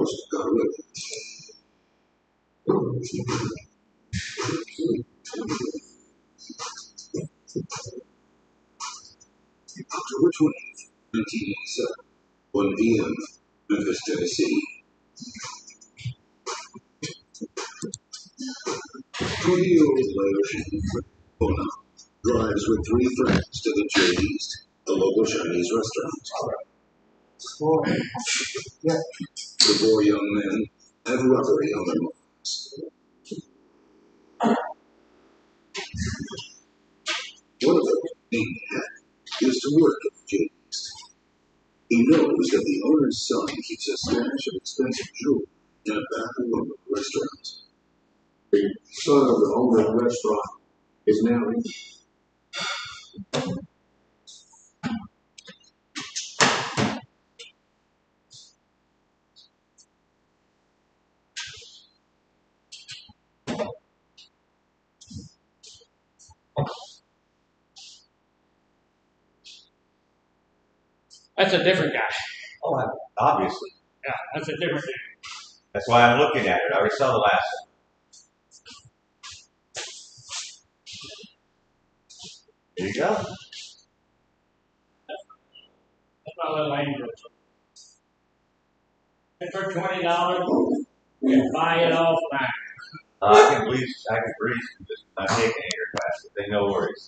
almost got away. October 20th, 1987, 1 p.m., Memphis, Tennessee. 20-year-old Leona drives with 3 friends to the J East, the local Chinese restaurant. The 4 young men have robbery on their minds. One of them, named Hank, is to work at the J East. He knows that the owner's son keeps a stash of expensive jewelry in a back room of the restaurant. The son of the owner of the restaurant is now in. That's a different guy. Oh, obviously. Yeah, that's a different guy. That's why I'm looking at it. I already saw the last one. There you go. That's my little angel. And for $20, you can buy it off back. I can breathe from just not taking anger classes. They no worries.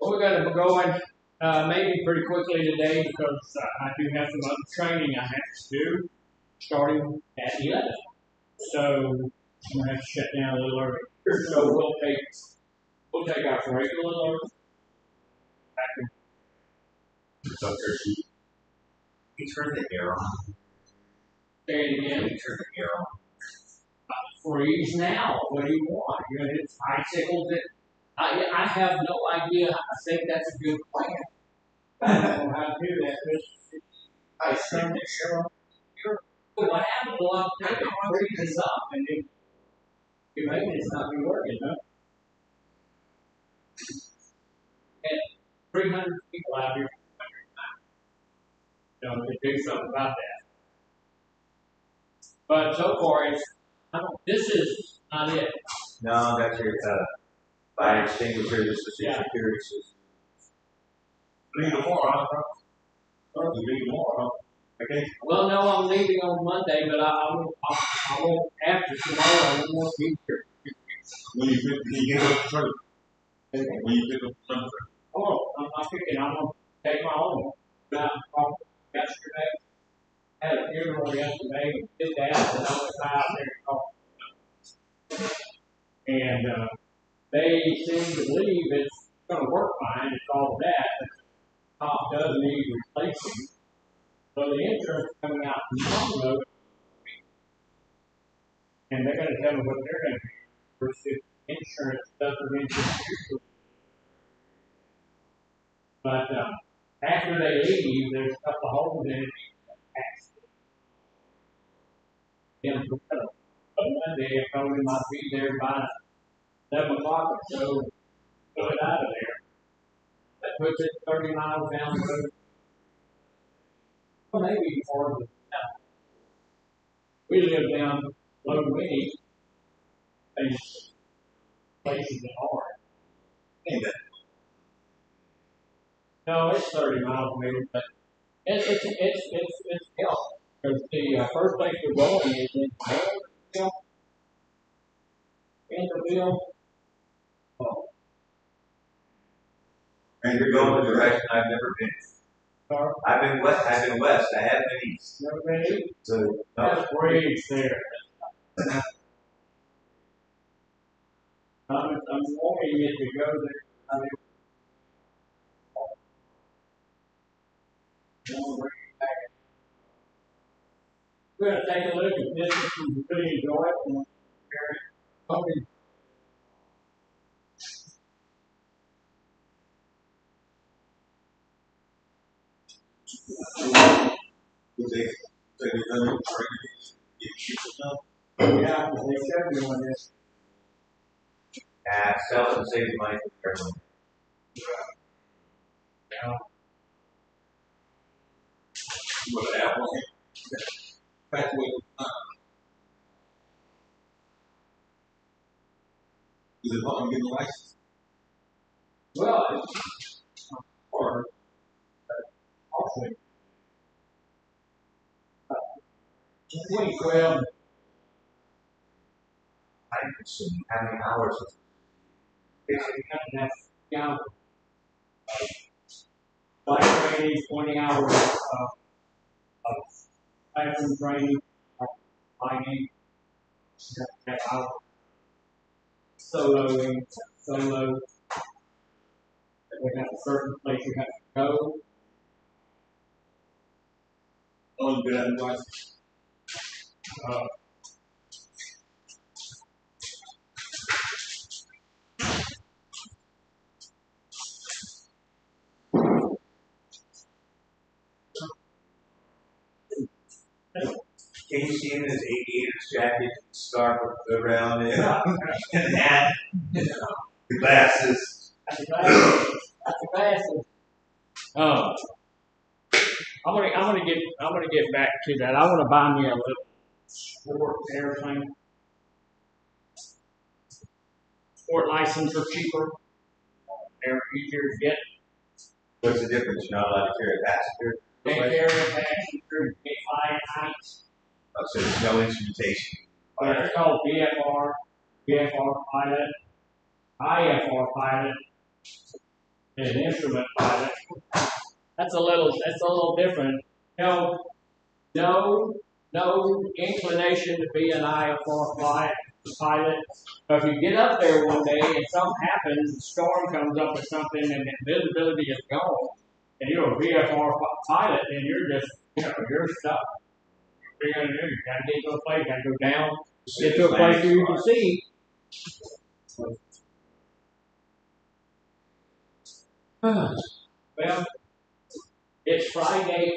Well, we're going to be going maybe pretty quickly today because I do have some other training I have to do starting at 11. So I'm going to have to shut down a little early. So we'll take our break a little early. You turn the air on. Say it again. You turn the air on. Freeze now. What do you want? You're going to hit bicycles. I have no idea. I think that's a good plan. I don't know how to do that. I send it. What happens a lot of times, it freezes up and maybe it's not going to work, And 300 people out here, to do something about that. But so far, this is not it. No, that's your fire extinguisher. This is your security system. Leave tomorrow, huh? Leave tomorrow. Okay. Well, no, I'm leaving on Monday, but I won't after tomorrow. I won't be here. When you get up the truck. When you pick up the truck. Oh, I'm not picking. I'm going to take my own. Yesterday, had a funeral yesterday. Did that, and I was out there talking. And they seem to believe it's going to work fine. It's all that. But the top does need replacing. So the insurance is coming out tomorrow, and they're going to tell me what they're going to do versus insurance doesn't insure. But after they leave, there's a couple of holes in it. And on Monday, I told him I'd be there by 7 o'clock or so, go it out of there. That puts it 30 miles down the road. Well, maybe farther than that. We live down Low Winnie, places that are. No, it's 30 miles maybe, but it's help. Because the first place we're going is in Vanderbilt. Oh. And you're going the direction I've never been. Sorry? I've been west. I haven't been east. Never been east? So that's bridge there. I'm wanting you to go there. We're going to take a look at this and really enjoy it. And hoping. Yeah, they said we on this. Sells and saves money for everyone. Yeah. With an apple. Back with, is it helping get the license? Well, it's hard. Also, 2012, I can see how many hours of that's down. Flight training, 20 hours of classroom training, flying, out soloing, solo. We have a certain place you have to go. Oh, good at license. Uh, Can you see him in his aviator's jacket, scarf around it, and hat, the glasses? That's the glasses. I'm gonna get back to that. I want to buy me a little sport airplane. Sport license are cheaper. They're easier to get. What's the difference? You're not allowed to carry a passenger? They carry a passenger, they fly at night. Oh, so there's no instrumentation. It's called BFR pilot, IFR pilot, and an instrument pilot. That's a little different. No inclination to be an IFR pilot. But if you get up there one day and something happens, a storm comes up or something, and the visibility is gone, and you're a VFR pilot, and you're stuck. What are you gonna do? You gotta get to a place, gotta go down, get to a place where you can see. Well, it's Friday.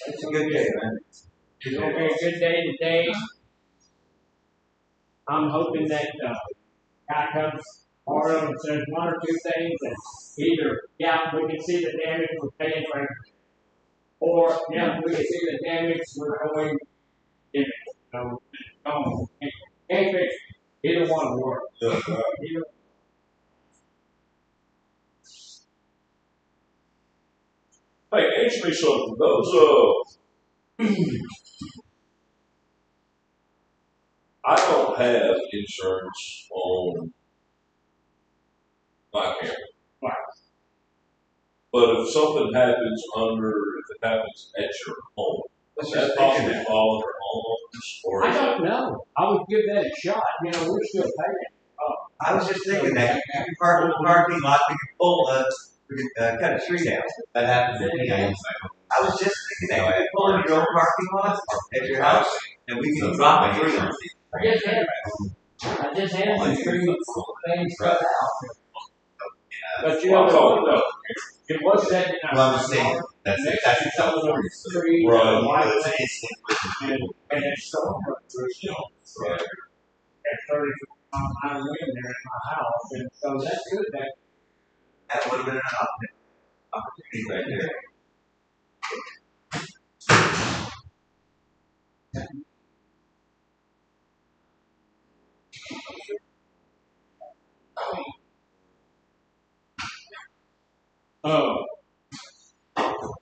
It's a good day, man. It's gonna be a good day today. I'm hoping that guy comes tomorrow and says one or two things, and either we can see the damage, we're paying for it, or we can see the damage, we're going. Can't fix it. Either one will work. Either. Hey, answer me something. Those, I don't have insurance on my camera. Right. But if something happens if it happens at your home, is that possibly fall under homeowners? Or I don't know. I would give that a shot. We're still paying. I was just thinking that you can park in the parking lot, we could cut a tree down. That happens at any time. I was just thinking that you could pull in your own parking lot at your house, and we can drop a tree on it. I just had some trees, things cut out. But it was set in our. Well, I'm saying, that's California. Right. And it's so much. At 30 mile wind there at my house, and so that's good. That would have been an opportunity right there.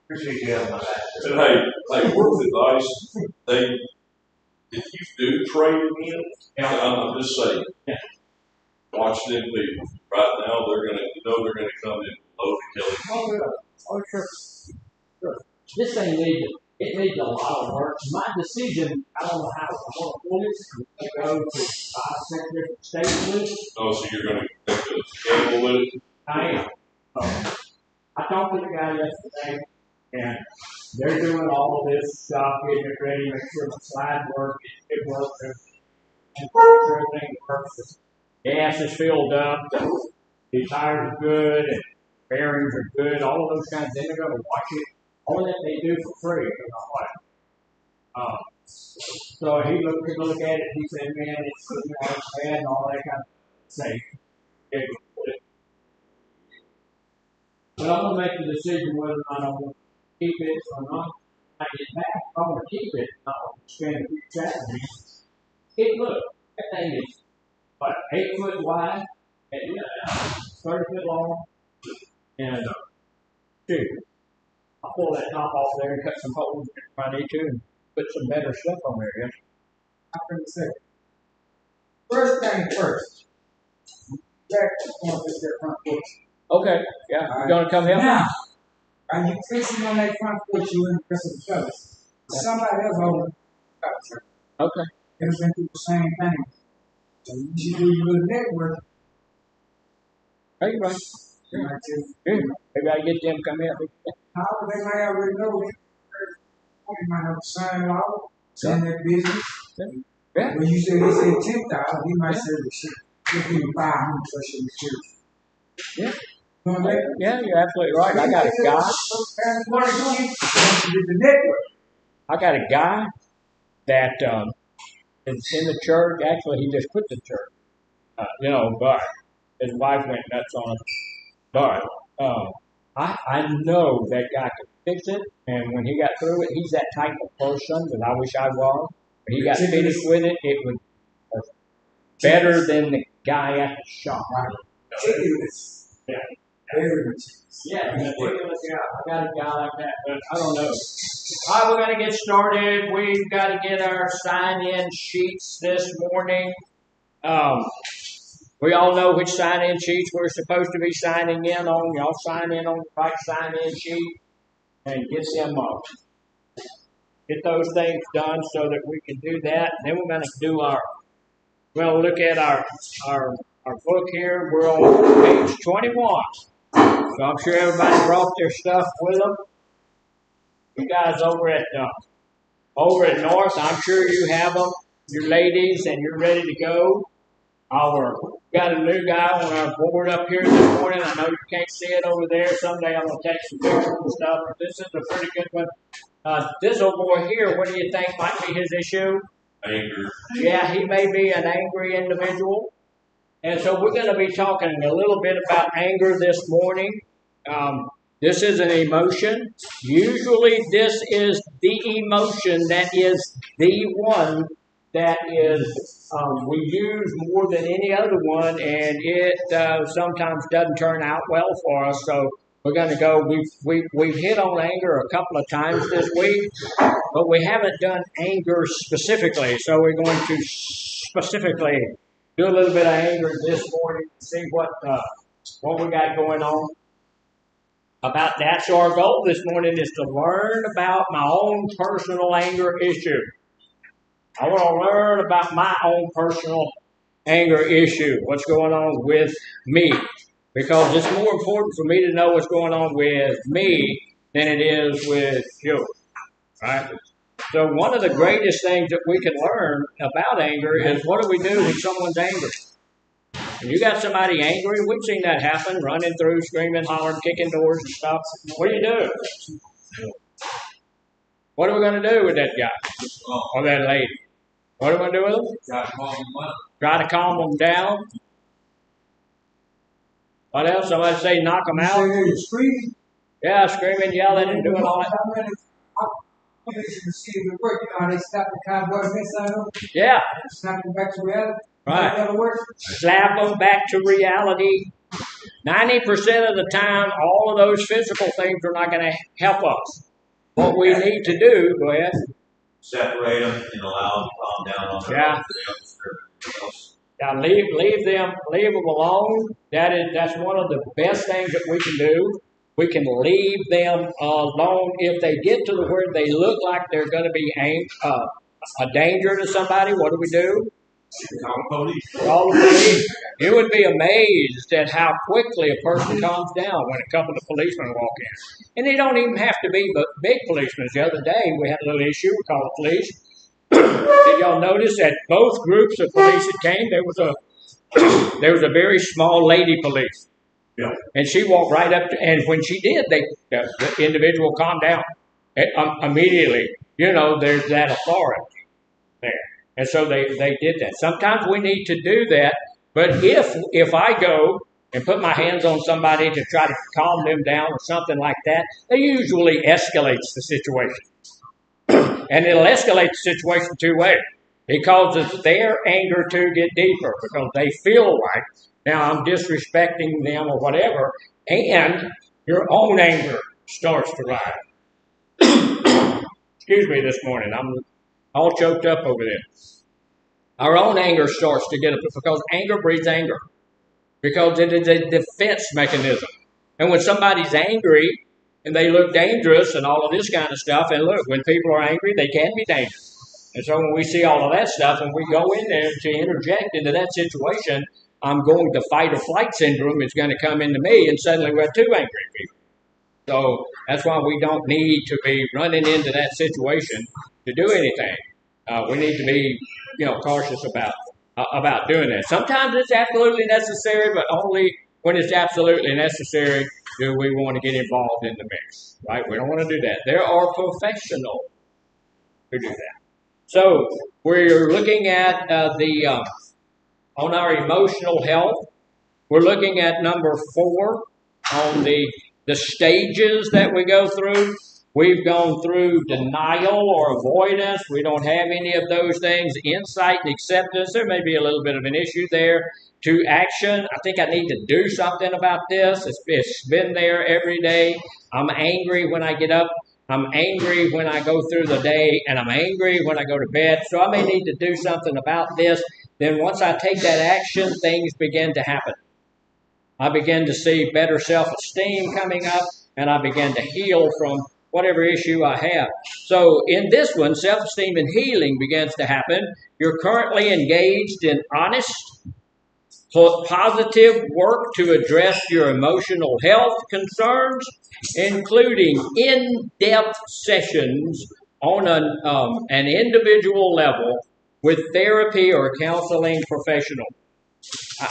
Appreciate you having my back. And hey, word of advice, if you do trade them in, I'm just saying, watch them people. Right now, they're gonna come in low to kill you. Oh, sure. This thing needs a lot of work. My decision, I don't know how I want to pull it. To go to 5, 6 different states with it. Oh, so you're gonna take a gamble with it? I am. I talked to the guy yesterday, and they're doing all of this stuff, getting it ready, make sure the slide works, it works, and make sure everything works. Gas is filled up, the tires are good, and bearings are good, all of those kinds of things. They're going to watch it. All that they do for free. So he took a look at it. He said, "Man, it's bad and all that kind of thing." But I'm gonna make the decision whether or not I want to keep it or not. I get back, I want to keep it, I want to spend a few Saturdays. Hey, look, that thing is, what, 8 foot wide, and, 30 foot long, and, dude, I'll pull that top off there and cut some holes if I need to, and put some better stuff on there, yeah. I'm gonna say, first thing first, Jack wants to their front porch. Okay, yeah, you gonna come help? Now, are you fixing on that front porch you in the rest of the fellas? Somebody else over the structure. Okay. It's been through the same thing. So you should do your little network. Hey, right. Maybe I get them to come help me. How they might already know it. They might have a son-in-law, saying their business. Yeah. When you say they say 10,000, he might say the shit. Give you 500 for some shit. Yeah. You know what I mean? Yeah, you're absolutely right. I got a guy. I got a guy that is in the church. Actually, he just quit the church. But his wife went nuts on him. But I know that guy could fix it. And when he got through it, he's that type of person that I wish I was. When he got finished with it, it was better than the guy at the shop. Yeah. Yeah, I got a guy like that, but I don't know. All right, we're going to get started. We've got to get our sign-in sheets this morning. We all know which sign-in sheets we're supposed to be signing in on. Y'all sign in on the right sign-in sheet and get them up. Get those things done so that we can do that. Then we're going to do we'll look at our book here. We're on page 21. So I'm sure everybody brought their stuff with them. You guys over at North, I'm sure you have them, you ladies, and you're ready to go. We got a new guy on our board up here this morning. I know you can't see it over there. Someday I'm going to take some pictures and stuff, but this is a pretty good one. This old boy here, what do you think might be his issue? Anger. Yeah, he may be an angry individual. And so we're going to be talking a little bit about anger this morning. This is an emotion. Usually this is the emotion that is the one that is we use more than any other one, and it sometimes doesn't turn out well for us. So we're going to go. We've hit on anger a couple of times this week, but we haven't done anger specifically. So we're going to specifically do a little bit of anger this morning to see what we got going on about that. So our goal this morning is to learn about my own personal anger issue. I want to learn about my own personal anger issue, what's going on with me, because it's more important for me to know what's going on with me than it is with you, right? So one of the greatest things that we can learn about anger is what do we do when someone's angry? When you got somebody angry, we've seen that happen, running through, screaming, hollering, kicking doors and stuff. What do you do? What are we going to do with that guy or that lady? What are we going to do with them? Try to calm them down. What else? Somebody say knock them out? Screaming. Yeah, screaming, yelling, and doing all that. They stop the cowboy mess out of them. Yeah. Snap them back to reality. Right. Slap them back to reality. 90% of the time, all of those physical things are not going to help us. What we need to do, go ahead. Separate them and allow them to calm down on their Yeah. own. Now leave them alone. That's one of the best things that we can do. We can leave them alone if they get to the where they look like they're going to be a danger to somebody. What do? Call the police. You would be amazed at how quickly a person calms down when a couple of policemen walk in. And they don't even have to be big policemen. The other day we had a little issue. We called the police. Did y'all notice that both groups of police that came, there was a very small lady police. Yeah. And she walked right up to, and when she did, the individual calmed down immediately. There's that authority there. And so they did that. Sometimes we need to do that. But if I go and put my hands on somebody to try to calm them down or something like that, it usually escalates the situation. And it'll escalate the situation two ways. It causes their anger to get deeper because they feel like, now I'm disrespecting them or whatever, and your own anger starts to rise. Excuse me this morning. I'm all choked up over this. Our own anger starts to get up because anger breeds anger. Because it is a defense mechanism. And when somebody's angry and they look dangerous and all of this kind of stuff, and look, when people are angry, they can be dangerous. And so when we see all of that stuff and we go in there to interject into that situation, I'm going to fight or flight syndrome is going to come into me, and suddenly we're two angry people. So that's why we don't need to be running into that situation to do anything. We need to be, cautious about doing that. Sometimes it's absolutely necessary, but only when it's absolutely necessary do we want to get involved in the mix, right? We don't want to do that. There are professionals who do that. So we're looking at on our emotional health. We're looking at number 4 on the stages that we go through. We've gone through denial or avoidance. We don't have any of those things. Insight and acceptance. There may be a little bit of an issue there. To action. I think I need to do something about this. It's been there every day. I'm angry when I get up. I'm angry when I go through the day. And I'm angry when I go to bed. So I may need to do something about this. Then once I take that action, things begin to happen. I begin to see better self-esteem coming up, and I begin to heal from whatever issue I have. So in this one, self-esteem and healing begins to happen. You're currently engaged in honest, positive work to address your emotional health concerns, including in-depth sessions on an individual level with therapy or counseling professional.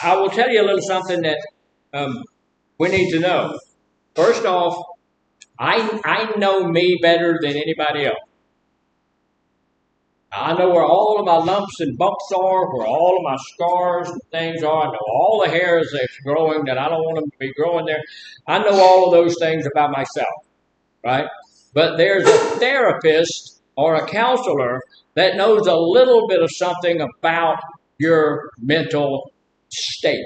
I will tell you a little something that we need to know. First off, I know me better than anybody else. I know where all of my lumps and bumps are, where all of my scars and things are. I know all the hairs that's growing that I don't want them to be growing there. I know all of those things about myself, right? But there's a therapist or a counselor that knows a little bit of something about your mental state,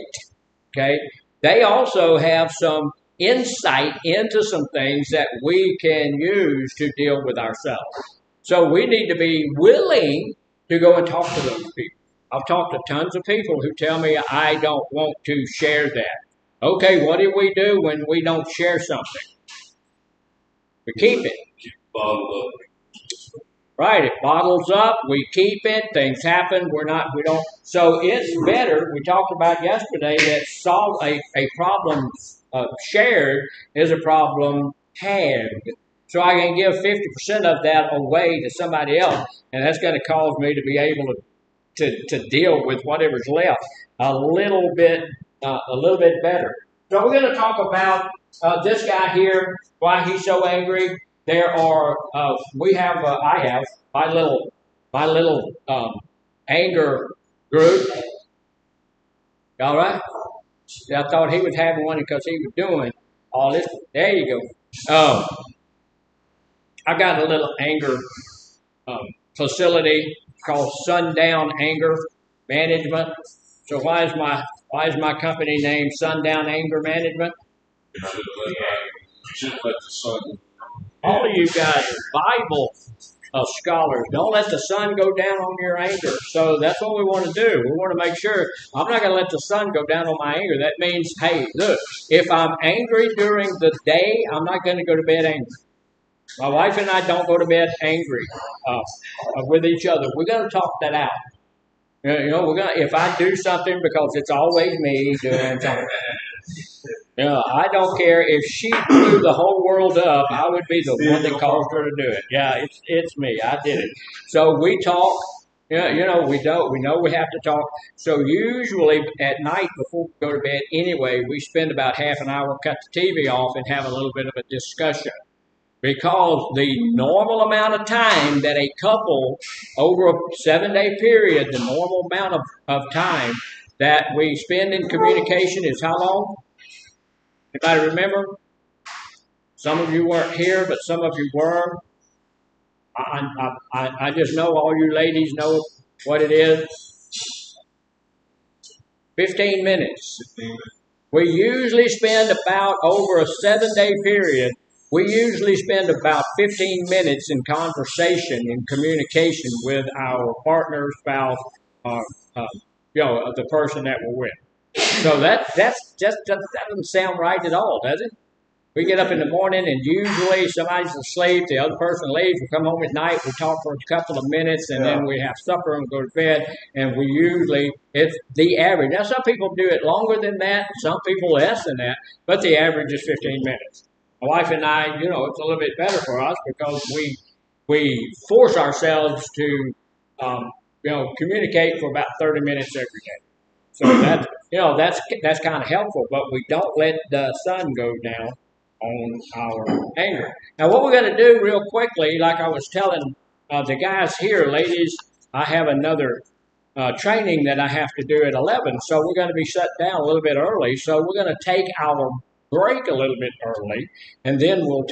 okay? They also have some insight into some things that we can use to deal with ourselves. So we need to be willing to go and talk to those people. I've talked to tons of people who tell me I don't want to share that. Okay, what do we do when we don't share something? We keep it. Bottled up. Right, it bottles up, we keep it, things happen, we don't. So it's better, we talked about yesterday, that solve a problem shared is a problem halved. So I can give 50% of that away to somebody else, and that's going to cause me to be able to deal with whatever's left a little bit better. So we're going to talk about this guy here, why he's so angry. There are I have my little anger group. All right. I thought he was having one because he was doing all this. There you go. I got a little anger facility called Sundown Anger Management. So why is my company named Sundown Anger Management? You should let the sun. All of you guys are Bible scholars. Don't let the sun go down on your anger. So that's what we want to do. We want to make sure I'm not going to let the sun go down on my anger. That means, hey, look, if I'm angry during the day, I'm not going to go to bed angry. My wife and I don't go to bed angry with each other. We're going to talk that out. If I do something, because it's always me doing something. I don't care if she blew the whole world up. I would be the one that caused her to do it. Yeah, it's me. I did it. So we talk. We know we have to talk. So usually at night before we go to bed, anyway, we spend about half an hour, cut the TV off, and have a little bit of a discussion. Because the normal amount of time that a couple, over a 7-day period, the normal amount of time that we spend in communication is how long? Anybody remember? Some of you weren't here, but some of you were. I just know all you ladies know what it is. 15 minutes. We usually spend about, over a 7-day period, we usually spend about 15 minutes in conversation, in communication with our partner, spouse, or, the person that we're with. So that doesn't sound right at all, does it? We get up in the morning and usually somebody's asleep, the other person leaves, we come home at night, we talk for a couple of minutes, and then we have supper and go to bed, and we usually, it's the average. Now some people do it longer than that, some people less than that, but the average is 15 minutes. My wife and I, it's a little bit better for us because we force ourselves to, communicate for about 30 minutes every day. So that's kind of helpful, but we don't let the sun go down on our anger. Now, what we're going to do real quickly, like I was telling the guys here, ladies, I have another training that I have to do at 11, so we're going to be shut down a little bit early. So we're going to take our break a little bit early, and then we'll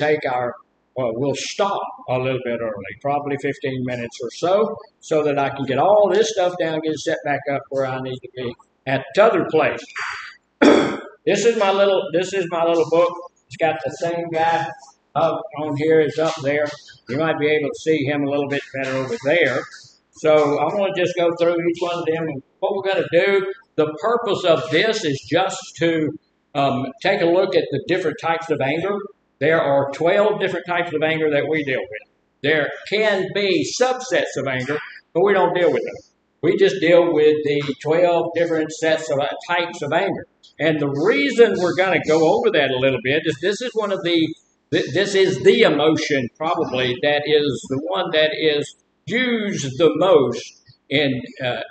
stop a little bit early, probably 15 minutes or so that I can get all this stuff down, get it set back up where I need to be at the other place. This is my little book. It's got the same guy up on here as up there. You might be able to see him a little bit better over there. So I'm going to just go through each one of them. And what we're going to do, the purpose of this is just to take a look at the different types of anger. There are 12 different types of anger that we deal with. There can be subsets of anger, but we don't deal with them. We just deal with the 12 different sets of types of anger. And the reason we're going to go over that a little bit is this is the emotion probably that is the one that is used the most in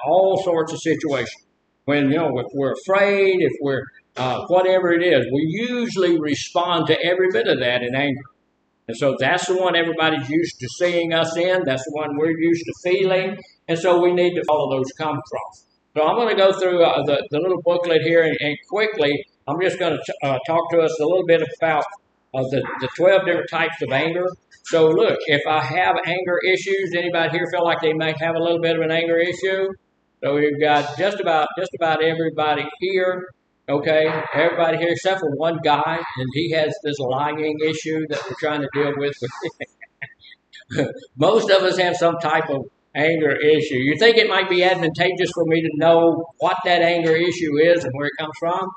all sorts of situations. When, if we're afraid, if we're whatever it is, we usually respond to every bit of that in anger. And so that's the one everybody's used to seeing us in. That's the one we're used to feeling. And so we need to follow those come from. So I'm going to go through the little booklet here and quickly, I'm just going to talk to us a little bit about the 12 different types of anger. So look, if I have anger issues, anybody here feel like they might have a little bit of an anger issue? So we've got just about everybody here. Okay, everybody here except for one guy, and he has this lying issue that we're trying to deal with. Most of us have some type of anger issue. You think it might be advantageous for me to know what that anger issue is and where it comes from?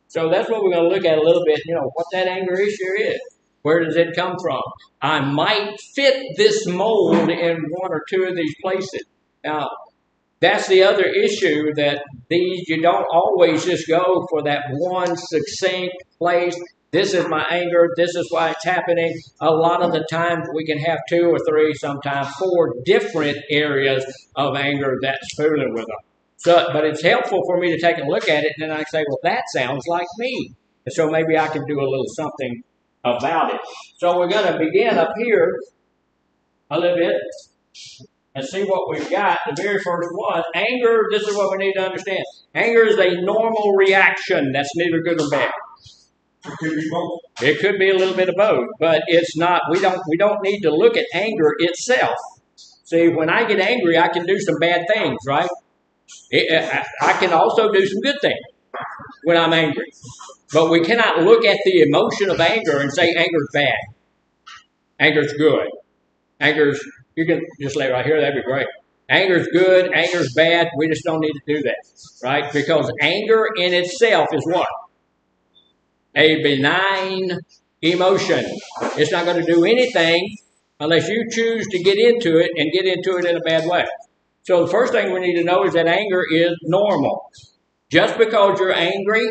So that's what we're going to look at a little bit, what that anger issue is. Where does it come from? I might fit this mold in one or two of these places. Now, that's the other issue, that you don't always just go for that one succinct place. This is my anger. This is why it's happening. A lot of the times we can have 2 or 3, sometimes 4 different areas of anger that's fooling with them. So, but it's helpful for me to take a look at it, and then I say, well, that sounds like me. And so maybe I can do a little something about it. So we're going to begin up here a little bit and see what we've got. The very first one, anger, this is what we need to understand. Anger is a normal reaction that's neither good nor bad. It could be both. It could be a little bit of both, but it's not. We don't need to look at anger itself. See, when I get angry, I can do some bad things, right? I can also do some good things when I'm angry. But we cannot look at the emotion of anger and say anger's bad. Anger's good. You can just lay right here, that'd be great. Anger's good, anger's bad, we just don't need to do that, right? Because anger in itself is what? A benign emotion. It's not going to do anything unless you choose to get into it and get into it in a bad way. So the first thing we need to know is that anger is normal. Just because you're angry,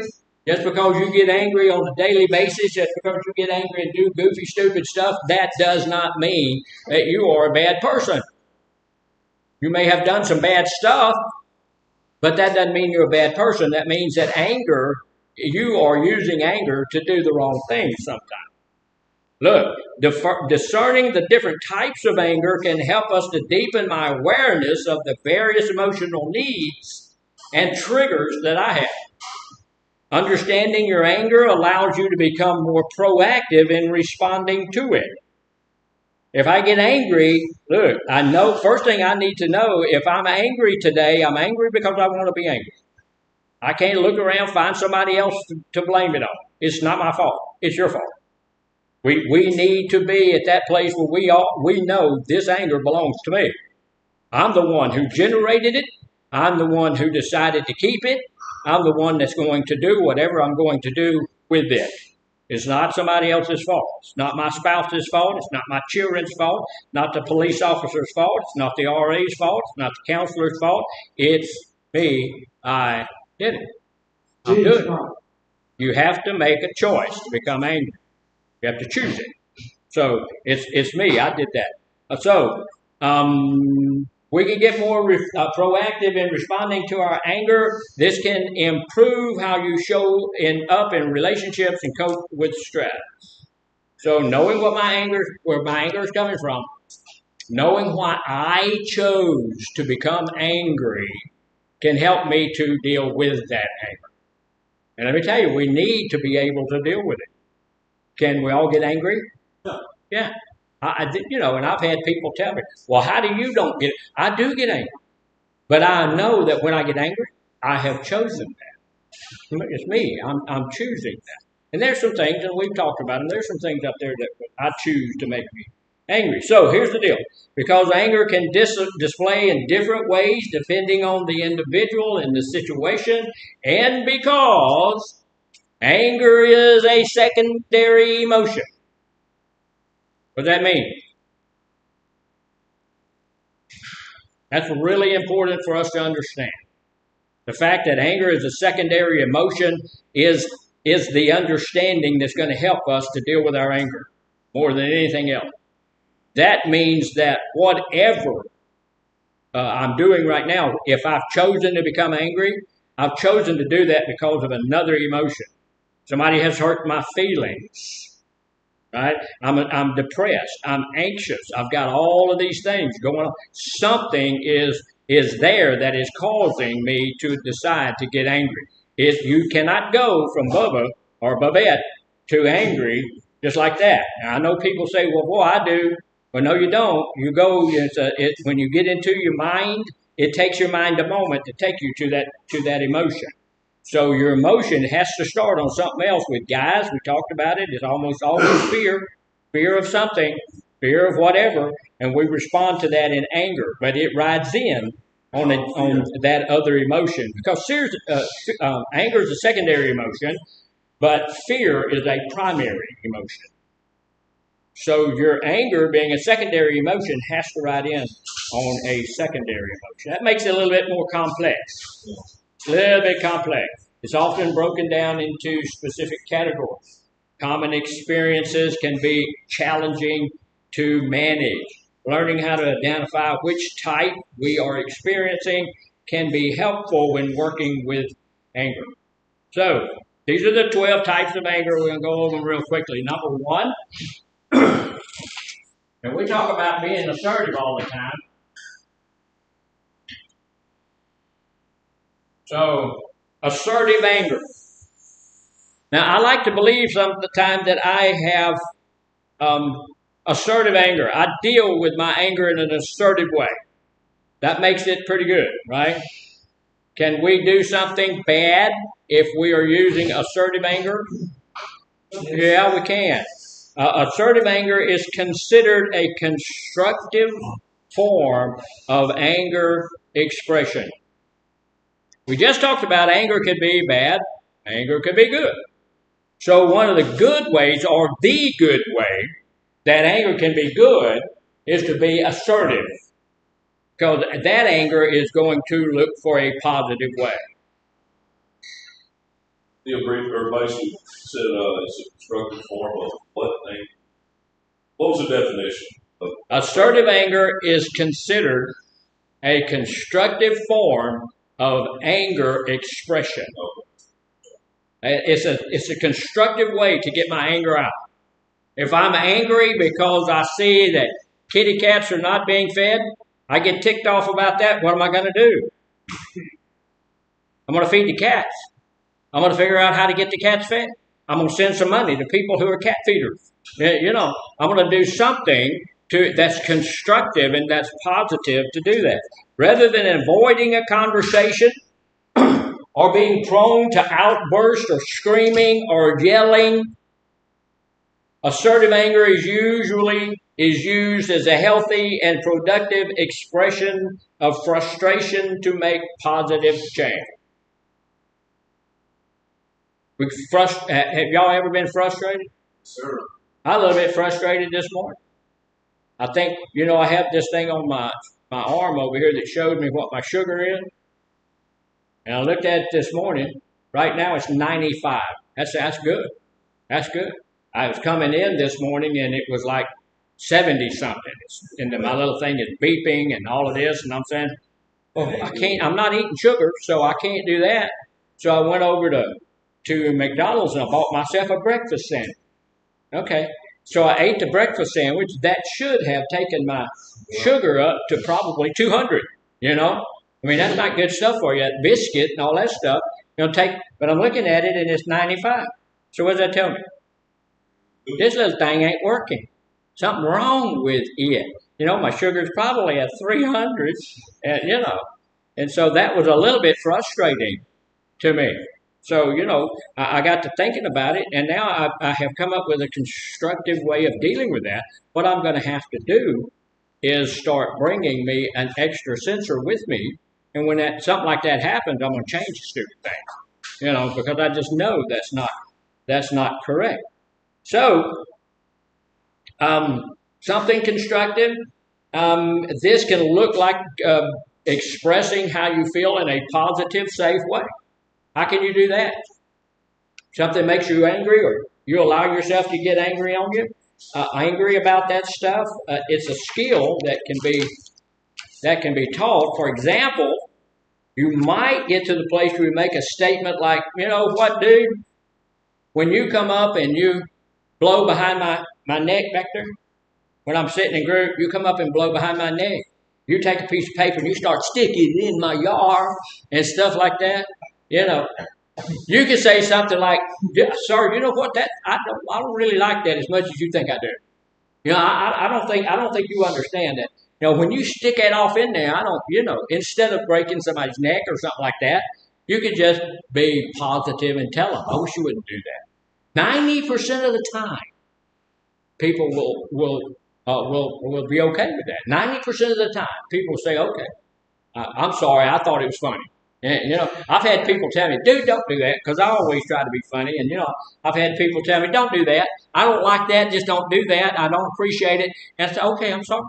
just because you get angry on a daily basis, just because you get angry and do goofy, stupid stuff, that does not mean that you are a bad person. You may have done some bad stuff, but that doesn't mean you're a bad person. That means that anger, you are using anger to do the wrong things sometimes. Look, discerning the different types of anger can help us to deepen my awareness of the various emotional needs and triggers that I have. Understanding your anger allows you to become more proactive in responding to it. If I get angry, look, I know, first thing I need to know, if I'm angry today, I'm angry because I want to be angry. I can't look around, find somebody else to blame it on. It's not my fault. It's your fault. We need to be at that place where we know this anger belongs to me. I'm the one who generated it. I'm the one who decided to keep it. I'm the one that's going to do whatever I'm going to do with it. It's not somebody else's fault. It's not my spouse's fault. It's not my children's fault. Not the police officer's fault. It's not the RA's fault. It's not the counselor's fault. It's me. I did it. I'm doing it. You have to make a choice to become angry. You have to choose it. So it's me. I did that. We can get more proactive in responding to our anger. This can improve how you show up in relationships and cope with stress. So knowing where my anger is coming from, knowing why I chose to become angry can help me to deal with that anger. And let me tell you, we need to be able to deal with it. Can we all get angry? No. Yeah. And I've had people tell me, well, how do you don't get it? I do get angry. But I know that when I get angry, I have chosen that. It's me. I'm choosing that. And there's some things, and we've talked about them, there's some things out there that I choose to make me angry. So here's the deal. Because anger can display in different ways depending on the individual and the situation, and because anger is a secondary emotion. What does that mean? That's really important for us to understand. The fact that anger is a secondary emotion is the understanding that's going to help us to deal with our anger more than anything else. That means that whatever I'm doing right now, if I've chosen to become angry, I've chosen to do that because of another emotion. Somebody has hurt my feelings. Right? I'm depressed. I'm anxious. I've got all of these things going on. Something is there that is causing me to decide to get angry. You cannot go from Bubba or Babette to angry just like that. Now, I know people say, well, boy, I do. Well, no, you don't. You go, when you get into your mind, it takes your mind a moment to take you to that emotion. So your emotion has to start on something else. With guys, we talked about it. It's almost always fear of something, fear of whatever, and we respond to that in anger. But it rides in on that other emotion because anger is a secondary emotion, but fear is a primary emotion. So your anger, being a secondary emotion, has to ride in on a secondary emotion. That makes it a little bit more complex. A little bit complex. It's often broken down into specific categories. Common experiences can be challenging to manage. Learning how to identify which type we are experiencing can be helpful when working with anger. So, these are the 12 types of anger. We're going to go over them real quickly. Number one, and we talk about being assertive all the time. So, assertive anger. Now, I like to believe some of the time that I have assertive anger. I deal with my anger in an assertive way. That makes it pretty good, right? Can we do something bad if we are using assertive anger? Yeah, we can. Assertive anger is considered a constructive form of anger expression. We just talked about anger could be bad, anger could be good. So one of the good ways, or the good way, that anger can be good is to be assertive. Because that anger is going to look for a positive way. Everybody said it's a constructive form of what thing? What was the definition? Assertive anger is considered a constructive form of anger expression. It's a constructive way to get my anger out. If I'm angry because I see that kitty cats are not being fed, I get ticked off about that. What am I going to do? I'm going to feed the cats. I'm going to figure out how to get the cats fed. I'm going to send some money to people who are cat feeders. You know, I'm going to do something that's constructive and that's positive to do that. Rather than avoiding a conversation or being prone to outburst or screaming or yelling, assertive anger is used as a healthy and productive expression of frustration to make positive change. Have y'all ever been frustrated? Sir. I was a little bit frustrated this morning. I think, I have this thing on my arm over here that showed me what my sugar is. And I looked at it this morning. Right now it's 95. That's good. That's good. I was coming in this morning and it was like 70 something. And my little thing is beeping and all of this. And I'm saying, well, I'm not eating sugar, so I can't do that. So I went over to McDonald's and I bought myself a breakfast sandwich. Okay. So I ate the breakfast sandwich. That should have taken my sugar up to probably 200, I mean, that's not good stuff for you. That biscuit and all that stuff, but I'm looking at it and it's 95. So what does that tell me? This little thing ain't working. Something wrong with it. My sugar's probably at 300, And so that was a little bit frustrating to me. So, I got to thinking about it, and now I have come up with a constructive way of dealing with that. What I'm going to have to do is start bringing me an extra sensor with me, and when something like that happens, I'm going to change the stupid thing, because I just know that's not correct. So, something constructive. This can look like expressing how you feel in a positive, safe way. How can you do that? Something makes you angry, or you allow yourself to get angry on you, angry about that stuff. It's a skill that can be taught. For example, you might get to the place where you make a statement like, you know what, dude? When you come up and you blow behind my neck back there, when I'm sitting in group, you come up and blow behind my neck. You take a piece of paper and you start sticking it in my yard and stuff like that. You can say something like, "Sir, you know what? I don't really like that as much as you think I do. I don't think you understand that. When you stick it off in there, instead of breaking somebody's neck or something like that, you could just be positive and tell them, I wish you wouldn't do that. 90% of the time, people will be okay with that. 90% of the time, people will say, okay, I'm sorry, I thought it was funny. And, I've had people tell me, dude, don't do that, because I always try to be funny. And, I've had people tell me, don't do that. I don't like that. Just don't do that. I don't appreciate it. And I said, okay, I'm sorry.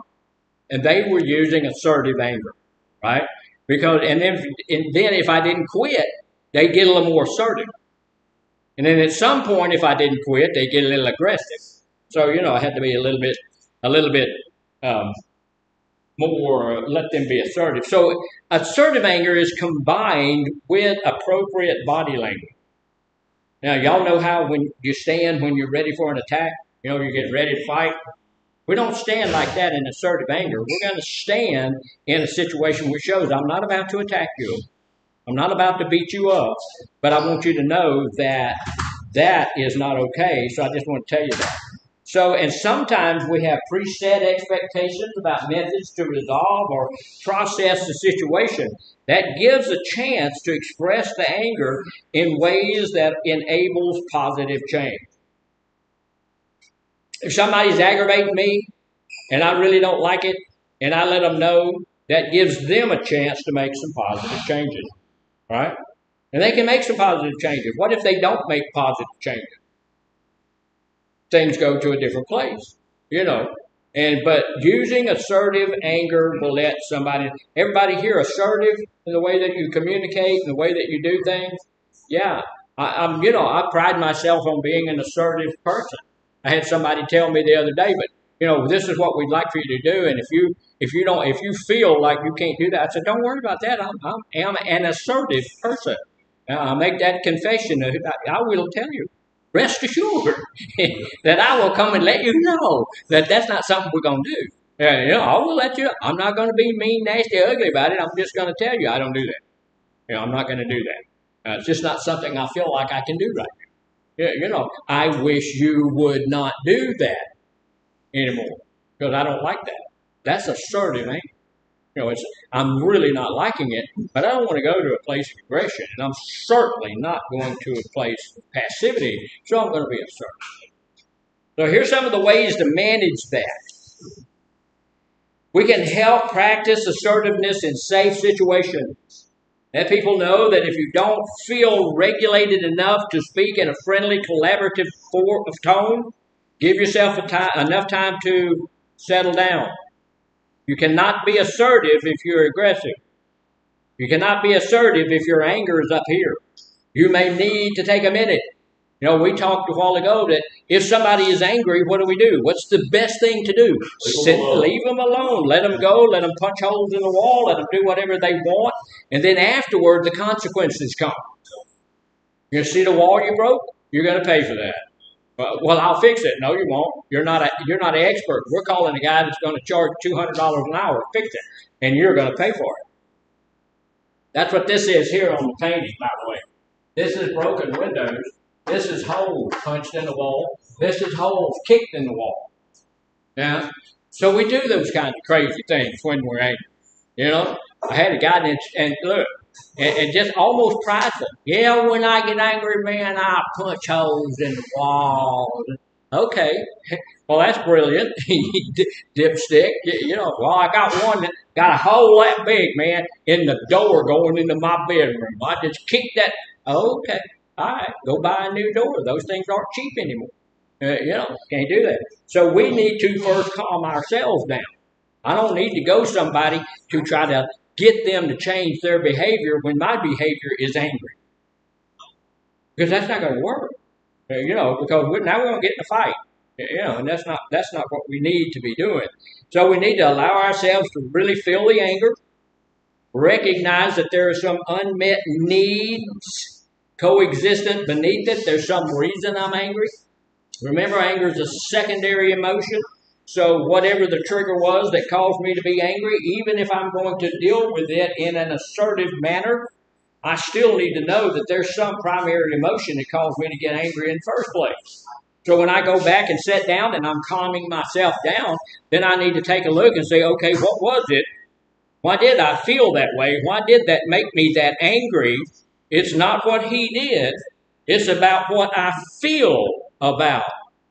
And they were using assertive anger, right? And then if I didn't quit, they'd get a little more assertive. And then at some point, if I didn't quit, they'd get a little aggressive. So, I had to be a little bit more, let them be assertive. So assertive anger is combined with appropriate body language. Now, y'all know how when you stand when you're ready for an attack, you get ready to fight. We don't stand like that in assertive anger. We're going to stand in a situation which shows I'm not about to attack you. I'm not about to beat you up, but I want you to know that that is not okay. So I just want to tell you that. So, and sometimes we have preset expectations about methods to resolve or process the situation. That gives a chance to express the anger in ways that enables positive change. If somebody's aggravating me and I really don't like it, and I let them know, that gives them a chance to make some positive changes, right? And they can make some positive changes. What if they don't make positive changes? Things go to a different place, but using assertive anger will let everybody here assertive in the way that you communicate, in the way that you do things. Yeah, I pride myself on being an assertive person. I had somebody tell me the other day, but this is what we'd like for you to do, and if you feel like you can't do that, I said, don't worry about that. I'm an assertive person. I make that confession. I will tell you. Rest assured that I will come and let you know that that's not something we're going to do. I will let you know. I'm not going to be mean, nasty, ugly about it. I'm just going to tell you I don't do that. I'm not going to do that. It's just not something I feel like I can do right now. I wish you would not do that anymore because I don't like that. That's assertive, ain't it? I'm really not liking it, but I don't want to go to a place of aggression, and I'm certainly not going to a place of passivity, so I'm going to be assertive. So here's some of the ways to manage that. We can help practice assertiveness in safe situations. Let people know that if you don't feel regulated enough to speak in a friendly, collaborative tone, give yourself enough time to settle down. You cannot be assertive if you're aggressive. You cannot be assertive if your anger is up here. You may need to take a minute. We talked a while ago that if somebody is angry, what do? What's the best thing to do? Leave them alone. Let them go. Let them punch holes in the wall. Let them do whatever they want. And then afterward, the consequences come. You see the wall you broke? You're going to pay for that. Well, I'll fix it. No, you won't. You're not an expert. We're calling a guy that's going to charge $200 an hour to fix it, and you're going to pay for it. That's what this is here on the painting, by the way. This is broken windows. This is holes punched in the wall. This is holes kicked in the wall. Yeah. So we do those kind of crazy things when we're angry. I had a guy and look, and just almost prideful. Yeah, when I get angry, man, I punch holes in the wall. Okay. Well, that's brilliant. Dipstick. Well, I got one that got a hole that big, man, in the door going into my bedroom. I just kicked that. Okay. All right. Go buy a new door. Those things aren't cheap anymore. Can't do that. So we need to first calm ourselves down. I don't need to go somebody to try to get them to change their behavior when my behavior is angry. Because that's not going to work. Because now we're going to get in a fight. And that's not what we need to be doing. So we need to allow ourselves to really feel the anger, recognize that there are some unmet needs coexistent beneath it. There's some reason I'm angry. Remember, anger is a secondary emotion. So whatever the trigger was that caused me to be angry, even if I'm going to deal with it in an assertive manner, I still need to know that there's some primary emotion that caused me to get angry in the first place. So when I go back and sit down and I'm calming myself down, then I need to take a look and say, okay, what was it? Why did I feel that way? Why did that make me that angry? It's not what he did. It's about what I feel about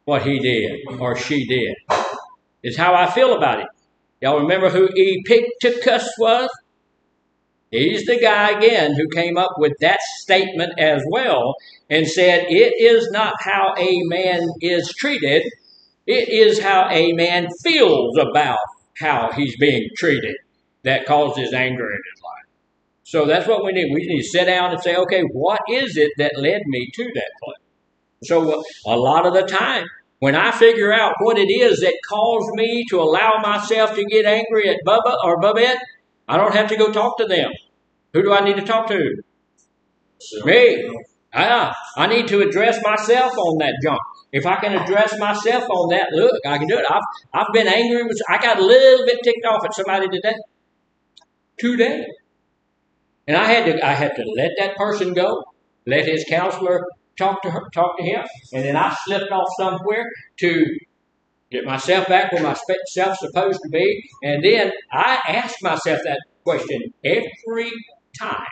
what he did or she did. It's how I feel about it. Y'all remember who Epictetus was? He's the guy, again, who came up with that statement as well and said, it is not how a man is treated, it is how a man feels about how he's being treated that causes anger in his life. So that's what we need. We need to sit down and say, okay, what is it that led me to that place? So a lot of the time, when I figure out what it is that caused me to allow myself to get angry at Bubba or Bubette, I don't have to go talk to them. Who do I need to talk to? Me. I need to address myself on that junk. If I can address myself on that, look, I can do it. I've been angry. I got a little bit ticked off at somebody today. And I had to let that person go, let his counselor talk to him, and then I slipped off somewhere to get myself back where myself's supposed to be. And then I ask myself that question every time.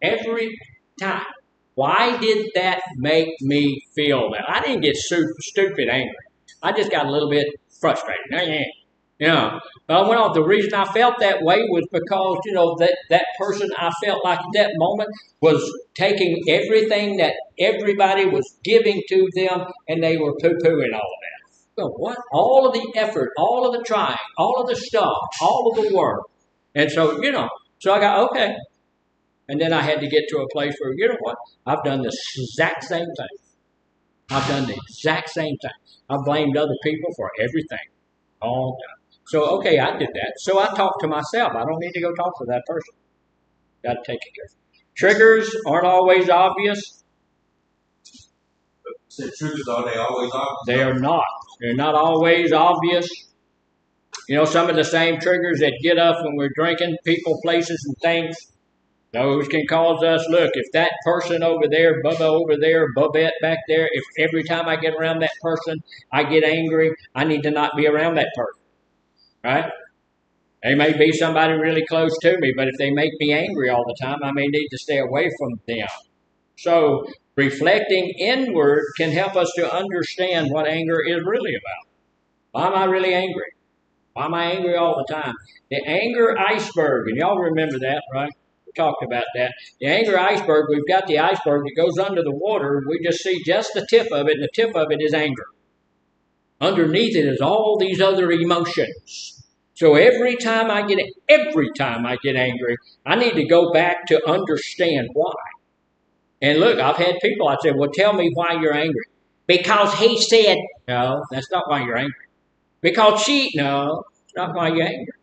Every time. Why did that make me feel that? I didn't get stupid angry. I just got a little bit frustrated. But I went on. The reason I felt that way was because, that person I felt like at that moment was taking everything that everybody was giving to them, and they were poo-pooing all of that. So what? All of the effort, all of the trying, all of the stuff, all of the work. And so, so I got, okay. And then I had to get to a place where, you know what? I've done the exact same thing. I've done the exact same thing. I've blamed other people for everything all the time. So, okay, I did that. So I talked to myself. I don't need to go talk to that person. Got to take it careful. Triggers aren't always obvious. Triggers, are they always obvious? They are not. They're not always obvious. Some of the same triggers that get us when we're drinking, people, places, and things, Those can cause us, look, if that person over there, Bubba over there, Bubette back there, if every time I get around that person, I get angry, I need to not be around that person, right? They may be somebody really close to me, but if they make me angry all the time, I may need to stay away from them. So reflecting inward can help us to understand what anger is really about. Why am I really angry? Why am I angry all the time? The anger iceberg, and y'all remember that, right? We talked about that. The anger iceberg, we've got the iceberg that goes under the water, and we just see just the tip of it, and the tip of it is anger. Underneath it is all these other emotions. So every time I get angry, I need to go back to understand why. And look, I've had people, I said, well, tell me why you're angry. Because he said, no, that's not why you're angry. Because she, no, it's not why you're angry.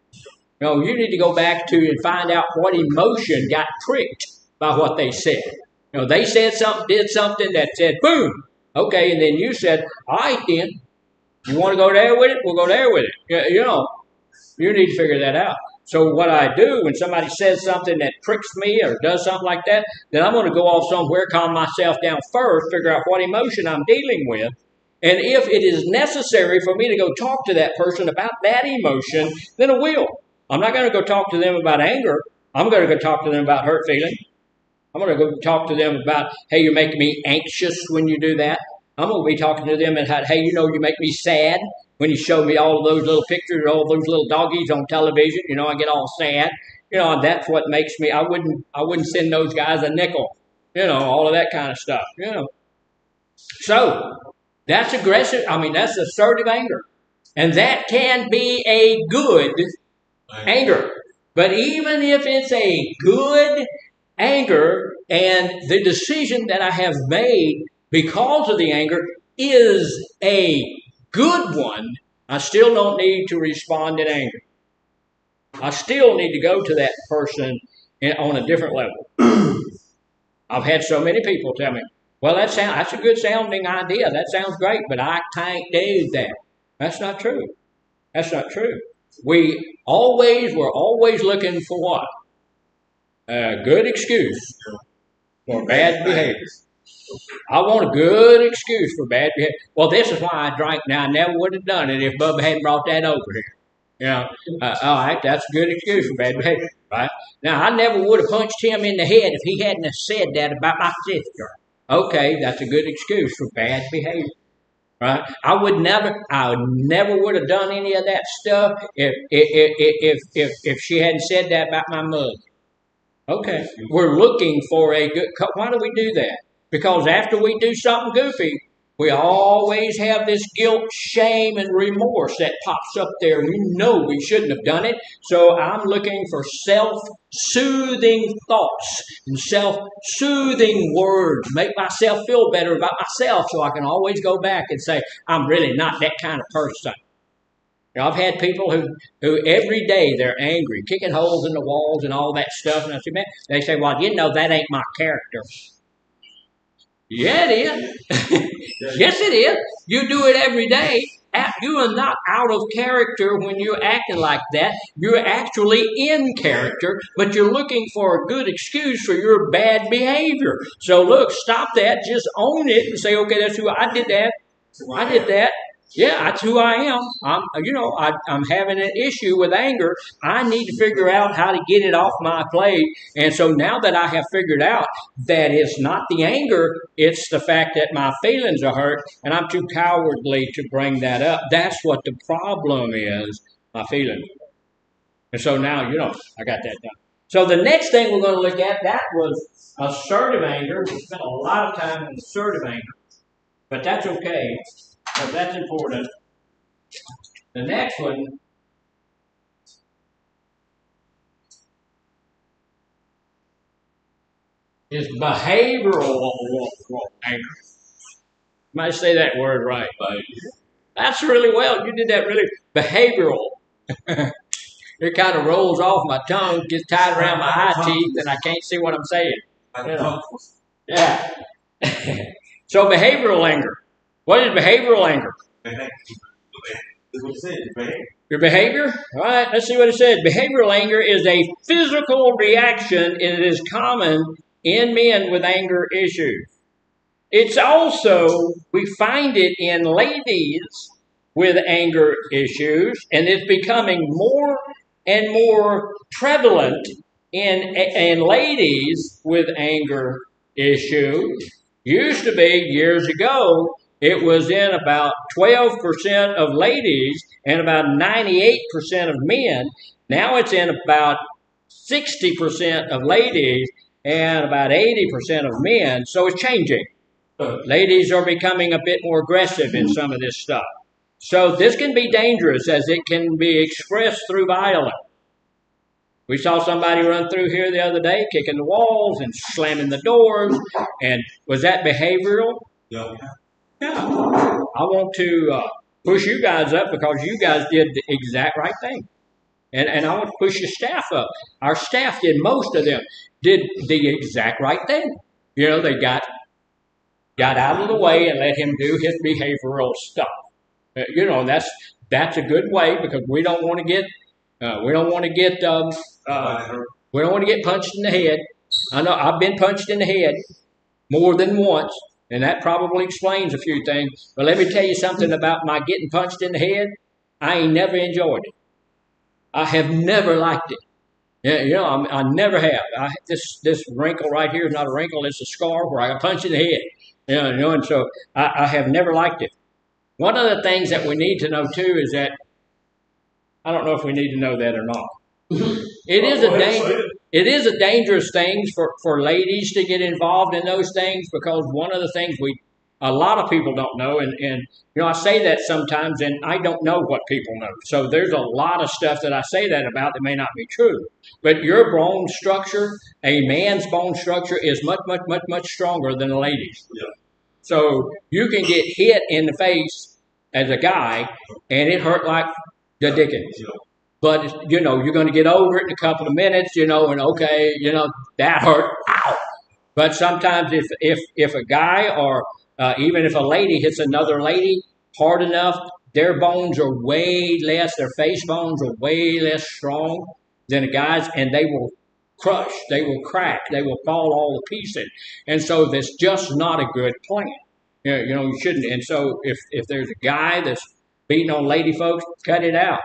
No, you need to go back to and find out what emotion got pricked by what they said. You know, they said something, did something that said, boom. Okay, and then you said, all right then, you want to go there with it? We'll go there with it. You know, you need to figure that out. So what I do when somebody says something that pricks me or does something like that, then I'm going to go off somewhere, calm myself down first, figure out what emotion I'm dealing with. And if it is necessary for me to go talk to that person about that emotion, then I will. I'm not going to go talk to them about anger. I'm going to go talk to them about hurt feeling. I'm going to go talk to them about, hey, you're making me anxious when you do that. I'm going to be talking to them about, hey, you know, you make me sad when you show me all of those little pictures of all those little doggies on television. You know, I get all sad. You know, and that's what makes me, I wouldn't send those guys a nickel. You know, all of that kind of stuff, you know. So, that's aggressive. I mean, that's assertive anger. And that can be a good anger. But even if it's a good anger and the decision that I have made because of the anger is a good one, I still don't need to respond in anger. I still need to go to that person on a different level. I've had so many people tell me, well, that's a good sounding idea. That sounds great, but I can't do that. That's not true. That's not true. We're always looking for what? A good excuse for bad behavior. I want a good excuse for bad behavior. Well, this is why I drank. Now, I never would have done it if Bubba hadn't brought that over here. You know, all right, that's a good excuse for bad behavior, right? Now, I never would have punched him in the head if he hadn't have said that about my sister. Okay, that's a good excuse for bad behavior, right? I never would have done any of that stuff if she hadn't said that about my mother. Okay, we're looking for a good. Why do we do that? Because after we do something goofy, we always have this guilt, shame, and remorse that pops up there. We know we shouldn't have done it. So I'm looking for self-soothing thoughts and self-soothing words. Make myself feel better about myself so I can always go back and say, I'm really not that kind of person. You know, I've had people who every day they're angry, kicking holes in the walls and all that stuff. And I say, man, they say, well, you know, that ain't my character. Yeah, it is. Yes, it is. You do it every day. You are not out of character when you're acting like that. You're actually in character, but you're looking for a good excuse for your bad behavior. So look, stop that. Just own it and say, okay, that's who I did that. I did that. Yeah, that's who I am. I'm having an issue with anger. I need to figure out how to get it off my plate. And so now that I have figured out that it's not the anger, it's the fact that my feelings are hurt, and I'm too cowardly to bring that up. That's what the problem is, my feelings. And so now, I got that done. So the next thing we're going to look at, that was assertive anger. We spent a lot of time on assertive anger, but that's okay. So that's important. The next one is behavioral anger. You might say that word right, but that's really well. You did that really behavioral. It kind of rolls off my tongue, gets tied around my eye teeth, and I can't see what I'm saying. Yeah. So behavioral anger. What is behavioral anger? Your behavior? All right, let's see what it said. Behavioral anger is a physical reaction and it is common in men with anger issues. It's also, we find it in ladies with anger issues, and it's becoming more and more prevalent in ladies with anger issues. Used to be years ago, it was in about 12% of ladies and about 98% of men. Now it's in about 60% of ladies and about 80% of men. So it's changing. Ladies are becoming a bit more aggressive in some of this stuff. So this can be dangerous as it can be expressed through violence. We saw somebody run through here the other day, kicking the walls and slamming the doors. And was that behavioral? Yeah. Yeah. I want to push you guys up because you guys did the exact right thing. And I want to push your staff up. Our staff did, most of them did the exact right thing. You know, they got out of the way and let him do his behavioral stuff. You know, that's a good way because we don't want to get we don't want to get punched in the head. I know I've been punched in the head more than once, and that probably explains a few things. But let me tell you something about my getting punched in the head. I ain't never enjoyed it. I have never liked it. Yeah, you know, I never have. This wrinkle right here is not a wrinkle; it's a scar where I got punched in the head. You know, and so I have never liked it. One of the things that we need to know too is that I don't know if we need to know that or not. It is a dangerous thing for ladies to get involved in those things because one of the things a lot of people don't know, and you know I say that sometimes, and I don't know what people know. So there's a lot of stuff that I say that about that may not be true. But your bone structure, a man's bone structure, is much, much, much, much stronger than a lady's. Yeah. So you can get hit in the face as a guy, and it hurt like the dickens. Yeah. But, you know, you're going to get over it in a couple of minutes, you know, and okay, you know, that hurt. Ow! But sometimes if a guy or even if a lady hits another lady hard enough, their bones are way less, their face bones are way less strong than a guy's, and they will crush, they will crack, they will fall all to pieces. And so that's just not a good plan. You know, you shouldn't. And so if there's a guy that's beating on lady folks, cut it out.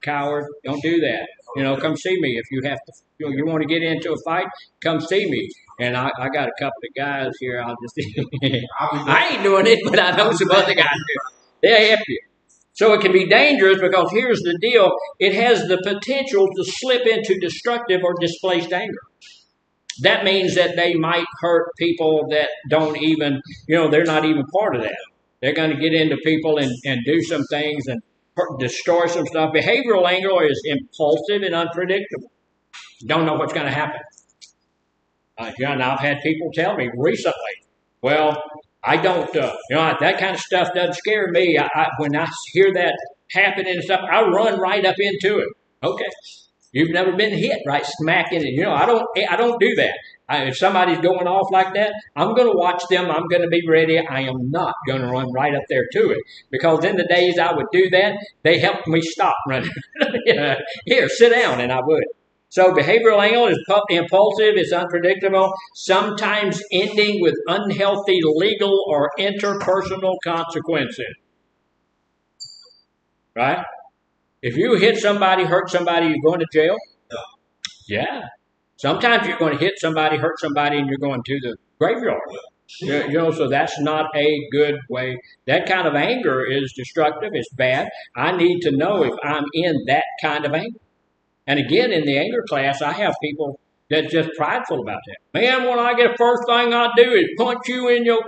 Coward, don't do that. You know, come see me if you have to. You want to get into a fight, come see me. And I got a couple of guys here. I'll just. I ain't doing it, but I know some other guys do. They'll help you. So it can be dangerous because here's the deal: it has the potential to slip into destructive or displaced anger. That means that they might hurt people that don't even, you know, they're not even part of that. They're going to get into people and do some things and destroy some stuff. Behavioral anger is impulsive and unpredictable. You don't know what's going to happen. And I've had people tell me recently, well, I don't, you know, that kind of stuff doesn't scare me. When I hear that happening and stuff, I run right up into it. Okay. You've never been hit right smack in it. You know, I don't do that. If somebody's going off like that, I'm going to watch them. I'm going to be ready. I am not going to run right up there to it. Because in the days I would do that, they helped me stop running. Here, sit down, and I would. So behavioral anger is impulsive, it's unpredictable, sometimes ending with unhealthy legal or interpersonal consequences. Right? If you hit somebody, hurt somebody, you're going to jail? No. Yeah. Sometimes you're going to hit somebody, hurt somebody, and you're going to the graveyard. You know, so that's not a good way. That kind of anger is destructive. It's bad. I need to know if I'm in that kind of anger. And again, in the anger class, I have people that's just prideful about that. Man, when I get the first thing I do is punch you in your...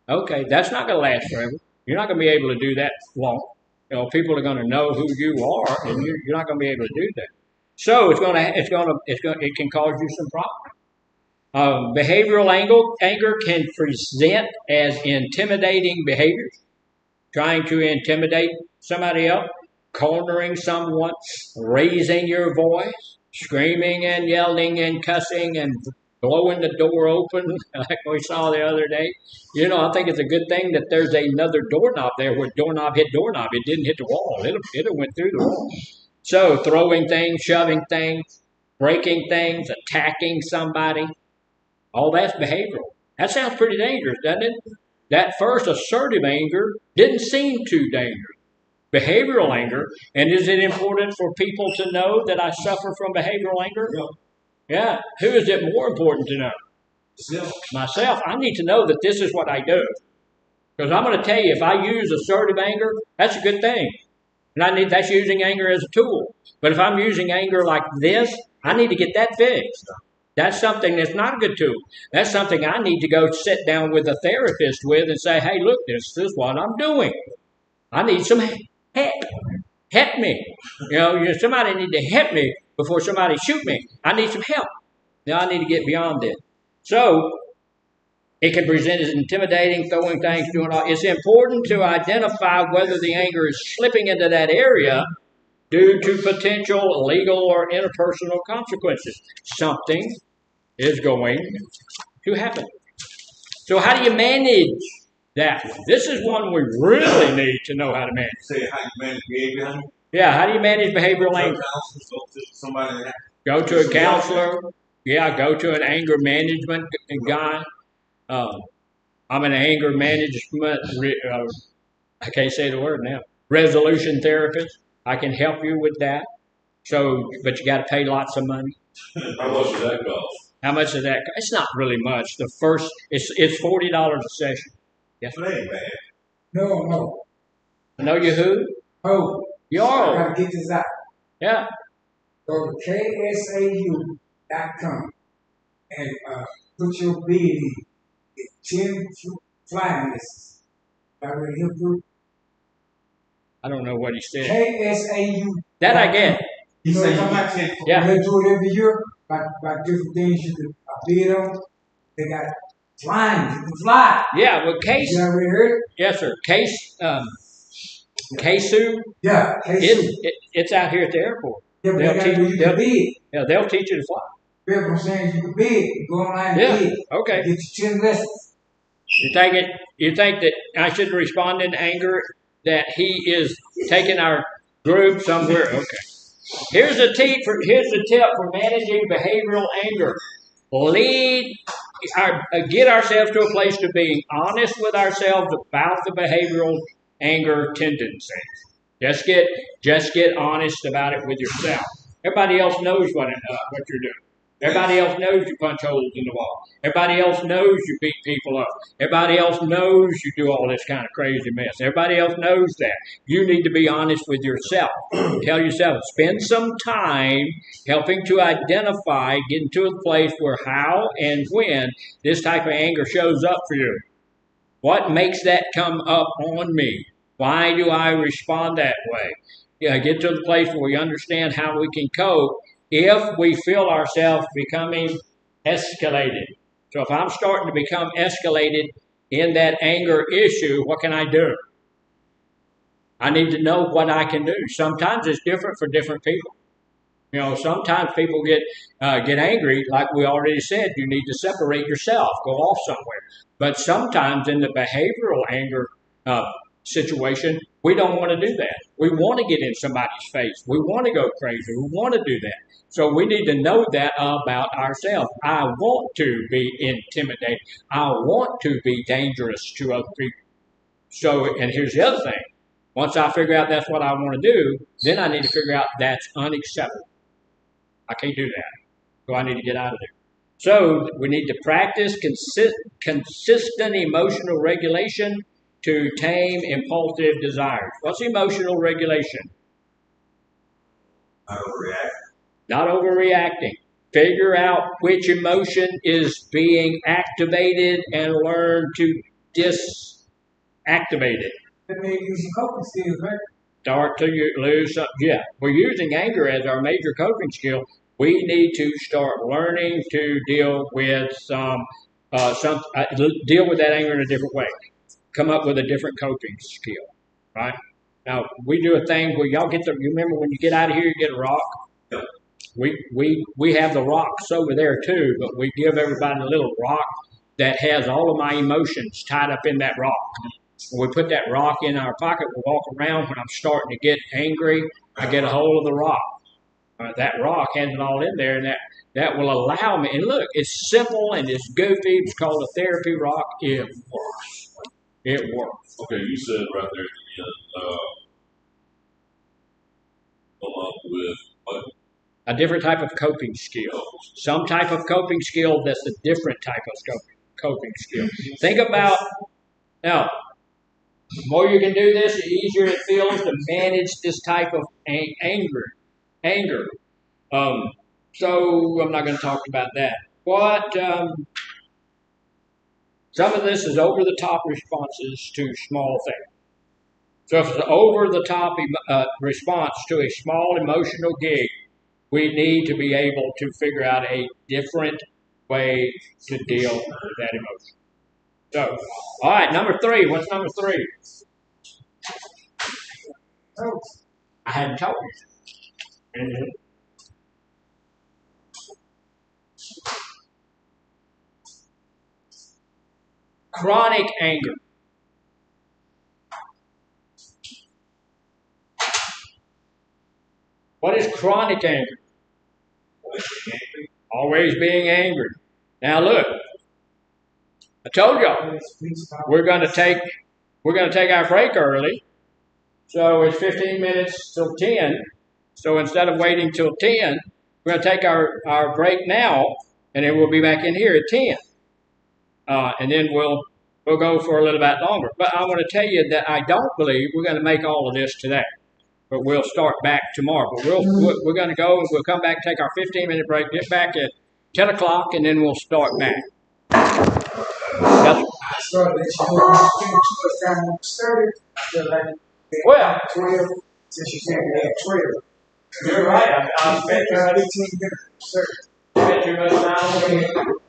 Okay, that's not going to last forever. You're not going to be able to do that long. You know, people are going to know who you are, and you're not going to be able to do that. So it can cause you some problems. Behavioral anger can present as intimidating behaviors, trying to intimidate somebody else, cornering someone, raising your voice, screaming and yelling and cussing and blowing the door open like we saw the other day. You know, I think it's a good thing that there's another doorknob there where doorknob hit doorknob. It didn't hit the wall. It went through the wall. So throwing things, shoving things, breaking things, attacking somebody, all that's behavioral. That sounds pretty dangerous, doesn't it? That first assertive anger didn't seem too dangerous. Behavioral anger, and is it important for people to know that I suffer from behavioral anger? Yeah. Who is it more important to know? Myself. I need to know that this is what I do. Because I'm going to tell you, if I use assertive anger, that's a good thing. And that's using anger as a tool. But if I'm using anger like this, I need to get that fixed. That's something that's not a good tool. That's something I need to go sit down with a therapist with and say, hey, look, this is what I'm doing. I need some help. Help me. Somebody need to help me before somebody shoot me. I need some help. Now I need to get beyond it. So it can present as intimidating, throwing things, doing all. It's important to identify whether the anger is slipping into that area due to potential legal or interpersonal consequences. Something is going to happen. So how do you manage that one? This is one we really need to know how to manage. Say how you manage behavior. Yeah, how do you manage behavioral anger? Go to a counselor. Yeah, go to an anger management guy. I'm an anger management, I can't say the word now, resolution therapist. I can help you with that. So, but you got to pay lots of money. How much does that cost? How much does that cost? It's not really much. The first, it's $40 a session. Yes. That ain't bad. No. I know you who? Oh. You I are. gotta get this out. Yeah. Go to ksau.com and put your bid in. Get 10 flying lists. Already help you. I don't know what he said. KSAU. That I get. You know what I'm talking about? Yeah. They do it every year about different things you can bid on. They got flying. You can fly. Yeah, well, Case. You already heard it? Yes, sir. KSU. Yeah, KSU. It's out here at the airport. Yeah, but they got you can bid. Yeah, they'll teach you to fly. Yeah, but I'm saying you can bid. You go online and bid. Okay. Get your 10 lessons. You think that I should respond in anger that he is taking our group somewhere? Okay. Here's a tip for managing behavioral anger. Get ourselves to a place to being honest with ourselves about the behavioral anger tendencies. Just get honest about it with yourself. Everybody else knows what you're doing. Everybody else knows you punch holes in the wall. Everybody else knows you beat people up. Everybody else knows you do all this kind of crazy mess. Everybody else knows that. You need to be honest with yourself. Tell yourself, spend some time helping to identify, getting to a place where how and when this type of anger shows up for you. What makes that come up on me? Why do I respond that way? Get to the place where we understand how we can cope if we feel ourselves becoming escalated. So if I'm starting to become escalated in that anger issue, what can I do? I need to know what I can do. Sometimes it's different for different people. Sometimes people get angry, like we already said, you need to separate yourself, go off somewhere. But sometimes in the behavioral anger situation, we don't want to do that. We want to get in somebody's face. We want to go crazy. We want to do that. So we need to know that about ourselves. I want to be intimidated. I want to be dangerous to other people. So, and here's the other thing. Once I figure out that's what I want to do, then I need to figure out that's unacceptable. I can't do that. So I need to get out of there. So we need to practice consistent emotional regulation to tame impulsive desires. What's emotional regulation? Not overreact. Not overreacting. Figure out which emotion is being activated and learn to disactivate it. That means using coping skills, right? Start to lose something. Yeah, we're using anger as our major coping skill. We need to start learning to deal with deal with that anger in a different way. Come up with a different coping skill, right? Now, we do a thing where you remember when you get out of here, you get a rock? We have the rocks over there too, but we give everybody a little rock that has all of my emotions tied up in that rock. When we put that rock in our pocket, we walk around. When I'm starting to get angry, I get a hold of the rock. That rock has it all in there, and that will allow me. And look, it's simple and it's goofy. It's called a therapy rock. It works. It works. Okay, you said right there at the end, come up with what? A different type of coping skill. Some type of coping skill that's a different type of coping skill. Think about, now, the more you can do this, the easier it feels to manage this type of anger. So I'm not going to talk about that. But some of this is over the top responses to small things. So if it's over the top response to a small emotional gig, we need to be able to figure out a different way to deal with that emotion. So, all right, number 3. What's number 3? Oh, I hadn't told you. Mhm. Chronic anger. What is chronic anger? Always being angry. Now look, I told y'all we're going to take our break early. So it's 15 minutes till 10. So instead of waiting till 10, we're going to take our break now, and then we'll be back in here at 10. And then we'll go for a little bit longer. But I want to tell you that I don't believe we're going to make all of this today. But we'll start back tomorrow. But we're going to go and we'll come back, take our 15-minute break, get back at 10 o'clock, and then we'll start back. Yes. Well, 12, since you said we had 12. you're right. I spent 15 minutes, sir. too much time.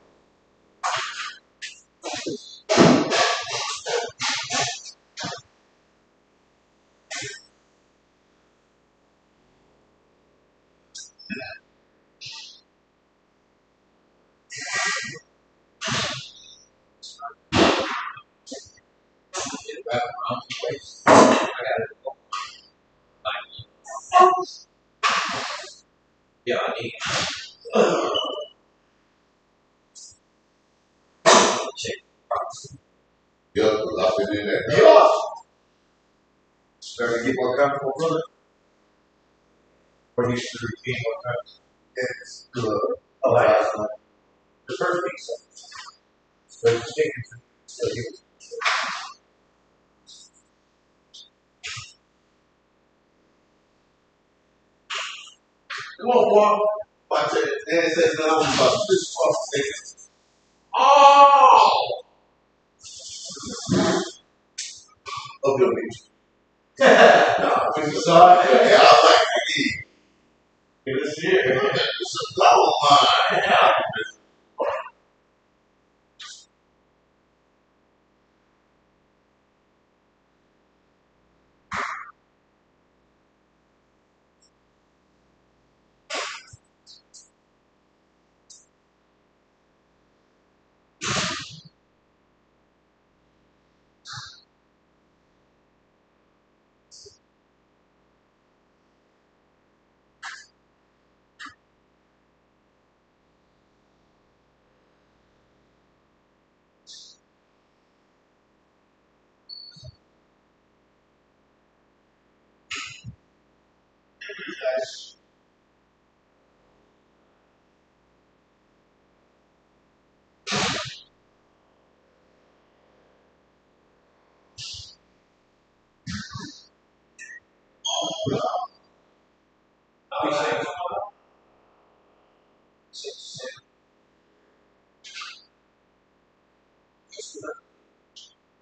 Yeah, I need. Yep, I've been in there. Yeah. Starting to get more comfortable, brother. Or you should be more comfortable. It's good. Oh, last night. The first piece. So you're sticking to. So you. Come on, boy. Watch it. And it says that I'm about this seconds. Oh! Of your beach. Nah, when you saw it, Yeah, I like the game. it was here. It's a double line. Yeah.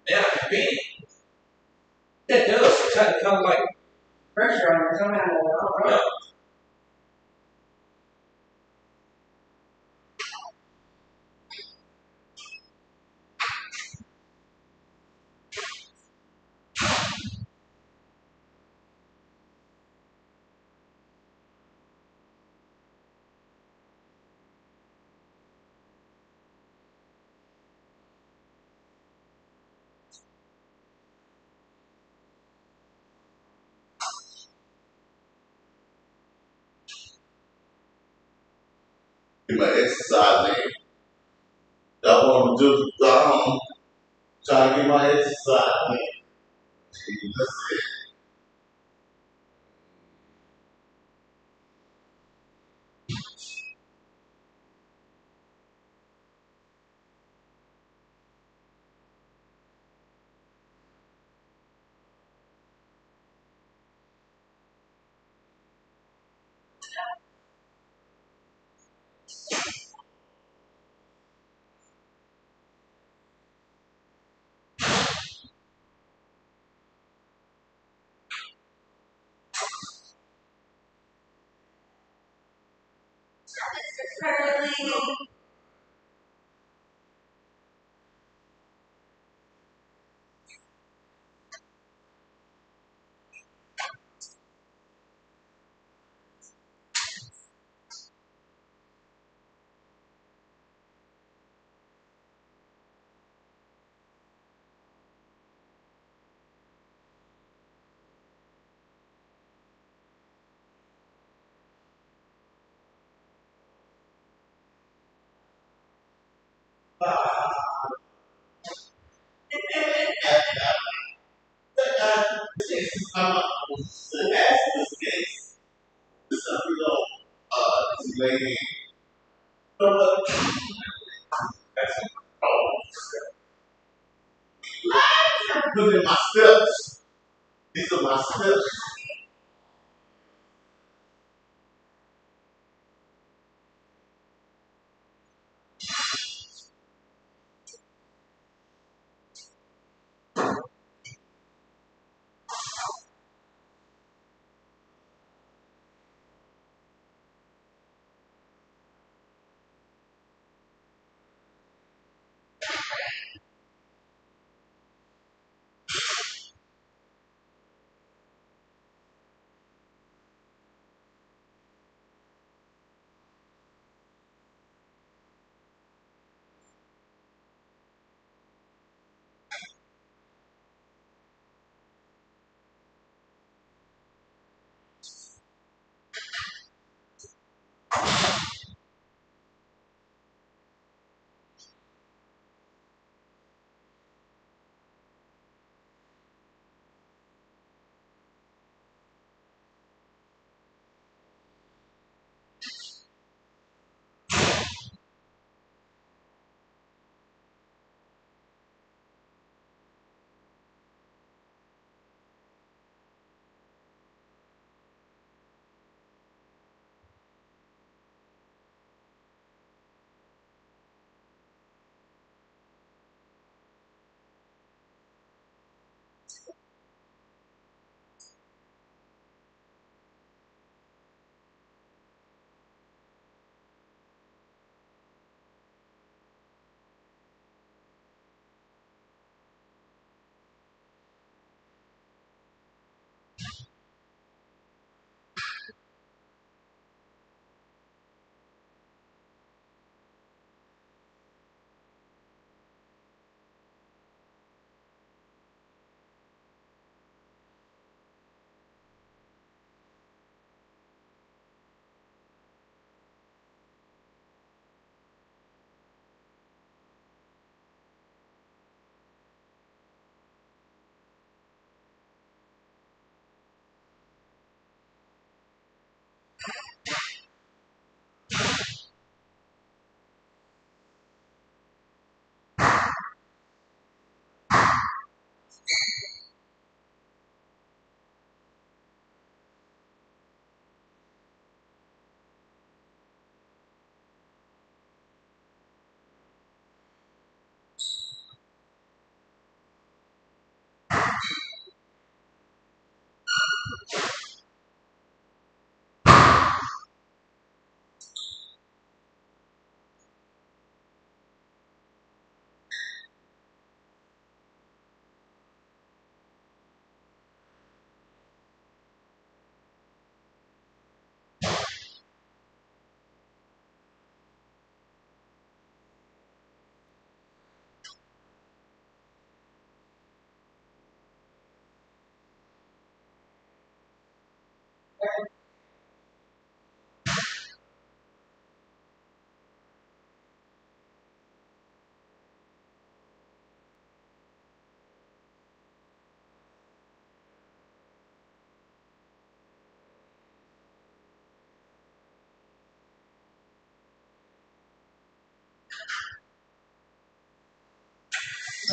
Yeah, convenient. It does. It's kind of like Pressure on it, somehow. yeah. Get my exercise in. That's what I'm doing. Trying to get my exercise in. That's it. Lady, look at my steps. These are my steps.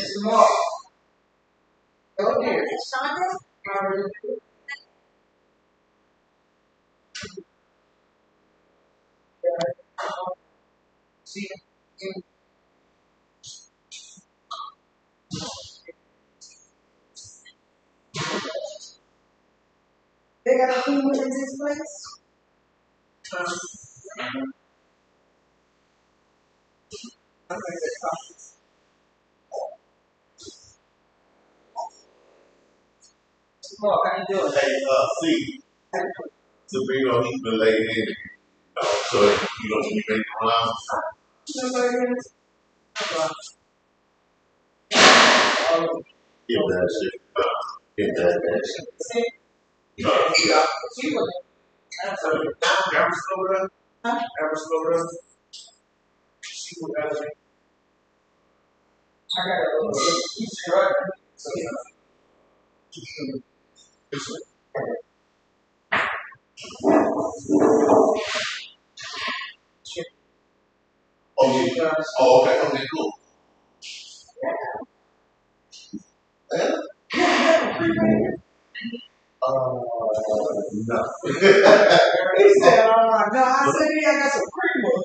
Mr. Moore. Go here. See, they got a food in this place? Mark, how you doing? Hey, see, Sabrina, he's been laying in, so you know, he make around. Get that shit. Get that shit. Yeah. Ever slow down? Ever slow down? See what that is? I got a little he's struggling. So, Oh, yeah. Oh, okay, okay, cool. Yeah? No. he said, no, I said, yeah, I got some creamer.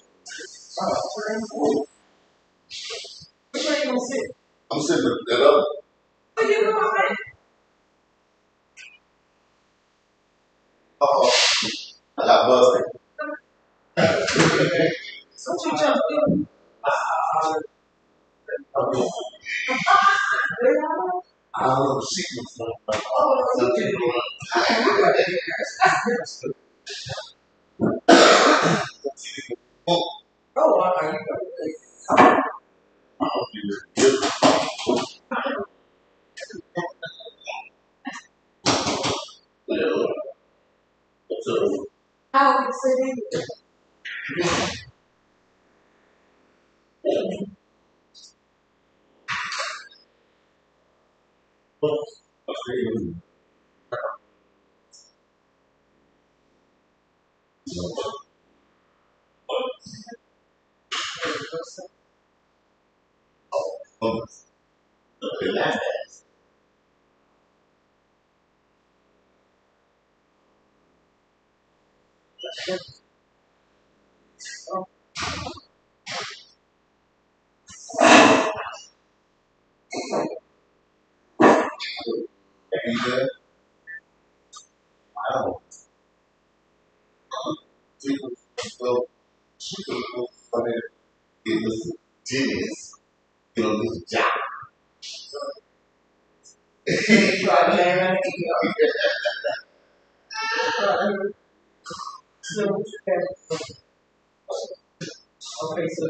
Which way you gonna sit? I'm sitting that up. Where you going? Uh-oh. I got busted. What you just doing? Okay. I don't know, the sheet was like, Oh, I How is it? it was genius. You know, this job. Okay, so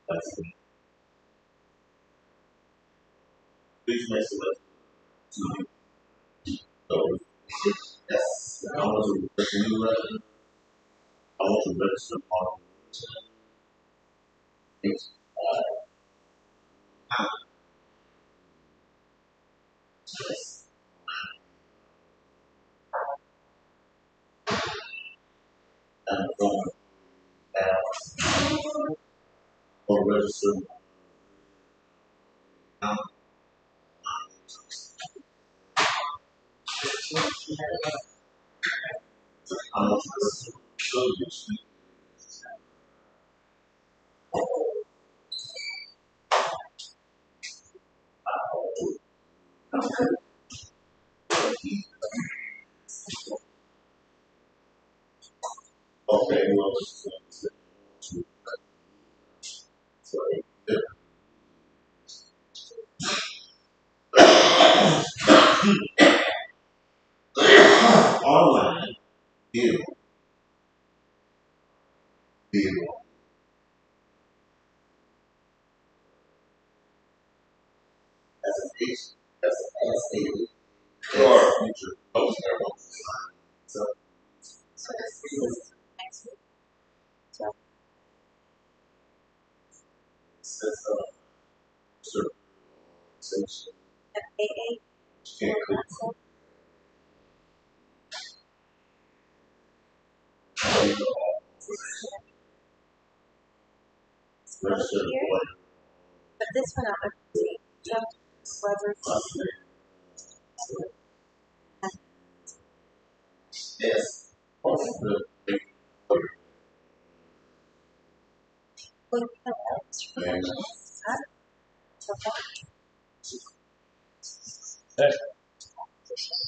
That's it. Please make select. So, yes, I want to register. I want to register on it's and from or register now. I want to register. So you speak. Okay, well, sorry. Online deal, deal. You are our future post there. But this one I whether Yes.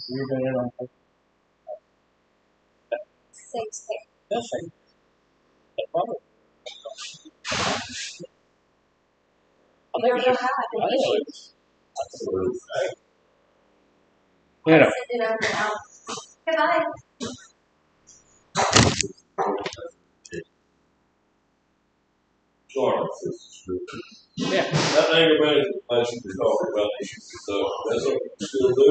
You got it on. same thing. That's it. That's probably. I You think don't it's know how I did it. Absolutely. you know, Send it over now. Goodbye. Sorry. yeah. That anger management class you were talking about, so that's what we still do.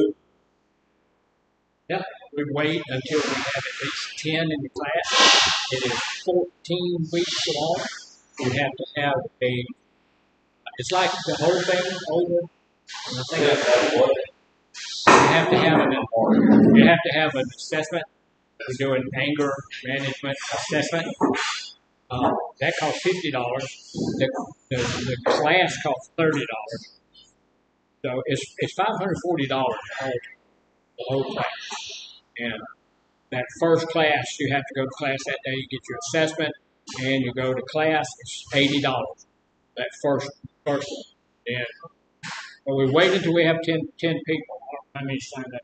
Yeah, we wait until we have at least 10 in the class. It is 14 weeks long. You have to have it's like the whole thing over. And I think you have to have an assessment. We do an anger management assessment. That costs $50. The class costs $30. So it's $540 the whole class. And that first class, you have to go to class that day. You get your assessment, and you go to class. It's $80. That first one. And but we wait until we have 10 people. I mean, sign up.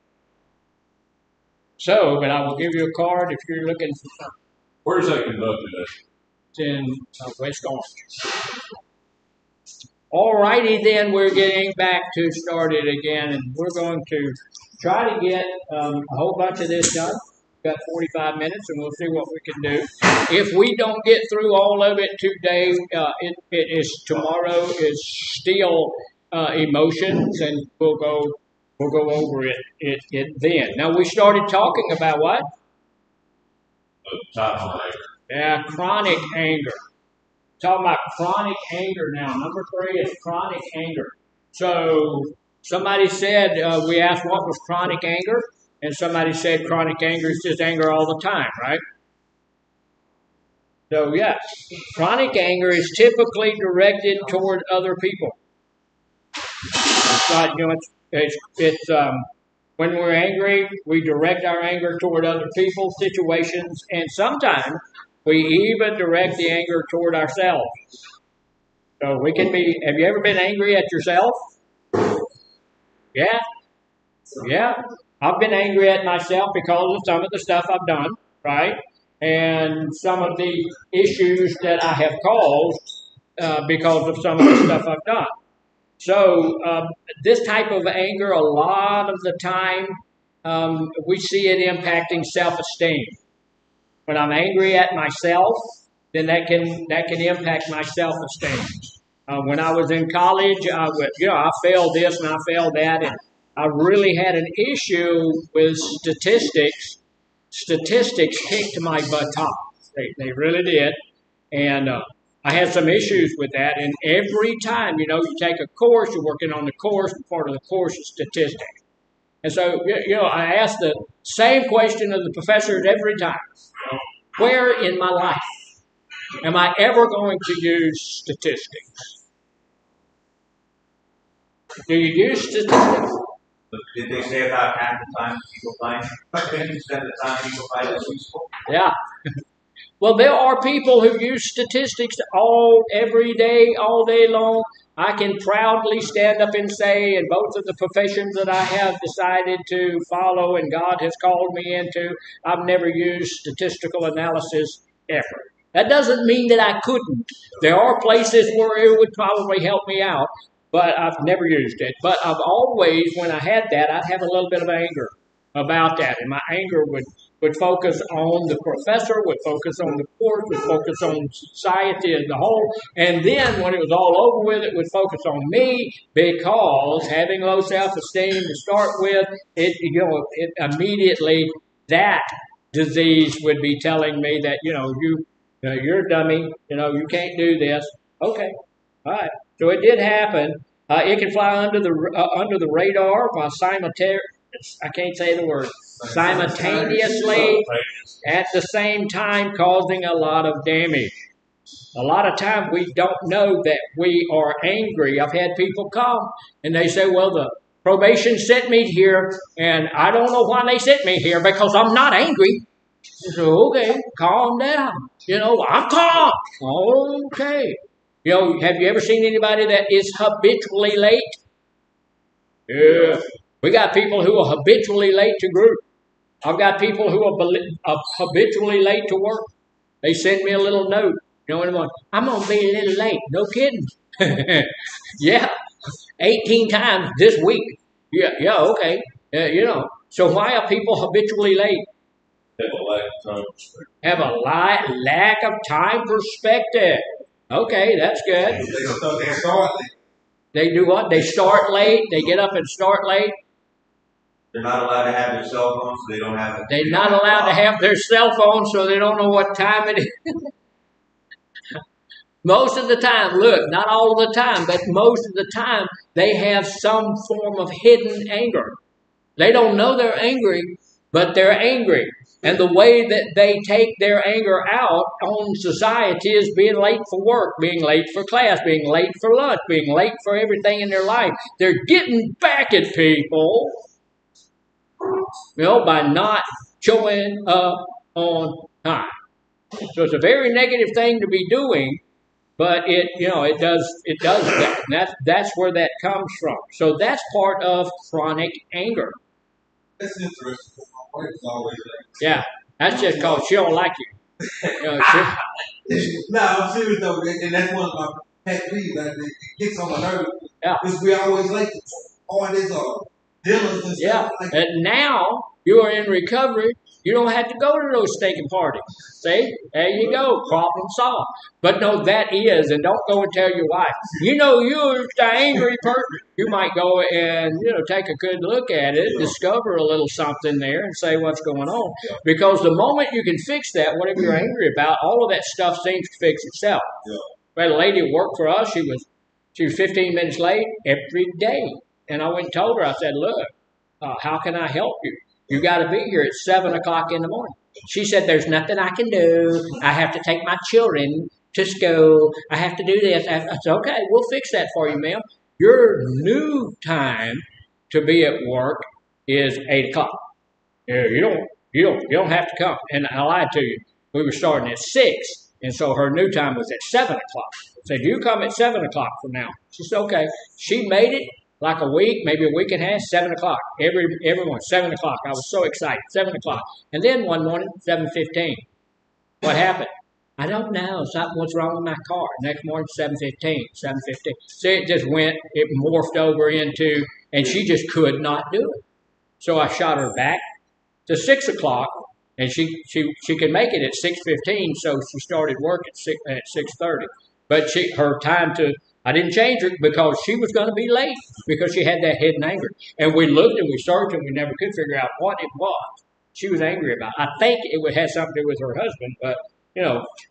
So, but I will give you a card if you're looking for something. Where's that conducted at? It's in West Orange. All righty, then we're getting back to started again, and we're going to try to get a whole bunch of this done. We've got 45 minutes, and we'll see what we can do. If we don't get through all of it today, it is tomorrow is still emotions, and we'll go over it then. Now we started talking about what? Yeah, chronic anger. Talking about chronic anger now. Number 3 is chronic anger. So somebody said, we asked what was chronic anger, and somebody said chronic anger is just anger all the time, right? So yeah, chronic anger is typically directed toward other people. It's not, it's when we're angry, we direct our anger toward other people, situations, and sometimes we even direct the anger toward ourselves. So we can be, have you ever been angry at yourself? Yeah. Yeah. I've been angry at myself because of some of the stuff I've done, right? And some of the issues that I have caused because of some of the stuff I've done. So this type of anger, a lot of the time, we see it impacting self-esteem. When I'm angry at myself, then that can impact my self-esteem. When I was in college, I failed this and I failed that, and I really had an issue with statistics. Statistics kicked my buttocks. They really did, and I had some issues with that. And every time, you take a course, you're working on the course, and part of the course is statistics. And so, I asked the same question of the professors every time. Where in my life am I ever going to use statistics? Do you use statistics? Did they say about half the time people find spend the time people find it useful? Yeah. Well, there are people who use statistics every day, all day long. I can proudly stand up and say, in both of the professions that I have decided to follow and God has called me into, I've never used statistical analysis ever. That doesn't mean that I couldn't. There are places where it would probably help me out, but I've never used it. But I've always, when I had that, I'd have a little bit of anger about that, and my anger would would focus on the professor, would focus on the course, would focus on society as a whole, and then when it was all over with, it would focus on me because having low self-esteem to start with, it immediately that disease would be telling me that you're a dummy, you can't do this. Okay, all right. So it did happen. It can fly under the radar while I can't say the word simultaneously at the same time causing a lot of damage. A lot of times we don't know that we are angry. I've had people come and they say, well, the probation sent me here and I don't know why they sent me here because I'm not angry. So, okay, calm down. I'm calm. Okay. Have you ever seen anybody that is habitually late? Yeah. We got people who are habitually late to group. I've got people who are habitually late to work. They send me a little note. I'm going to be a little late. No kidding. Yeah, 18 times this week. Yeah, okay. So why are people habitually late? Have a lack of time perspective. Okay, that's good. They do what? They start late. They get up and start late. They're not allowed to have their cell phones, so they don't have it. They're not allowed to have their cell phone, so they don't know what time it is. Most of the time, look, not all of the time, but most of the time, they have some form of hidden anger. They don't know they're angry, but they're angry. And the way that they take their anger out on society is being late for work, being late for class, being late for lunch, being late for everything in their life. They're getting back at people, by not showing up on time. So it's a very negative thing to be doing, but it does that. And that's where that comes from. So that's part of chronic anger. That's interesting. My wife is always like, yeah, that's just because she don't like you. No, I'm serious though, and that's one of my pet peeves. It gets on my nerves. Yeah. Because we always like all this dealers and stuff. Yeah, and now you are in recovery. You don't have to go to those steaking parties. See? There you go. Problem solved. But no, that is, and don't go and tell your wife. You're an angry person. You might go and, take a good look at it, discover a little something there and say what's going on. Because the moment you can fix that, whatever you're angry about, all of that stuff seems to fix itself. Yeah. We had a lady who worked for us. She was 15 minutes late every day. And I went and told her, I said, look, how can I help you? You got to be here at 7 o'clock in the morning. She said, there's nothing I can do. I have to take my children to school. I have to do this. I said, okay, we'll fix that for you, ma'am. Your new time to be at work is 8 o'clock. You don't have to come. And I lied to you. We were starting at 6. And so her new time was at 7 o'clock. I said, you come at 7 o'clock from now. She said, okay. She made it. Like a week, maybe a week and a half, 7 o'clock. Everyone, 7 o'clock. I was so excited, 7 o'clock. And then one morning, 7:15. What happened? I don't know. Something was wrong with my car. Next morning, 7:15, 7:15. So it morphed over into, and she just could not do it. So I shot her back to 6 o'clock, and she could make it at 6:15, so she started work at 6:30. But her time to, I didn't change her because she was going to be late because she had that hidden anger. And we looked and we searched and we never could figure out what it was she was angry about. I think it would have something to do with her husband, but,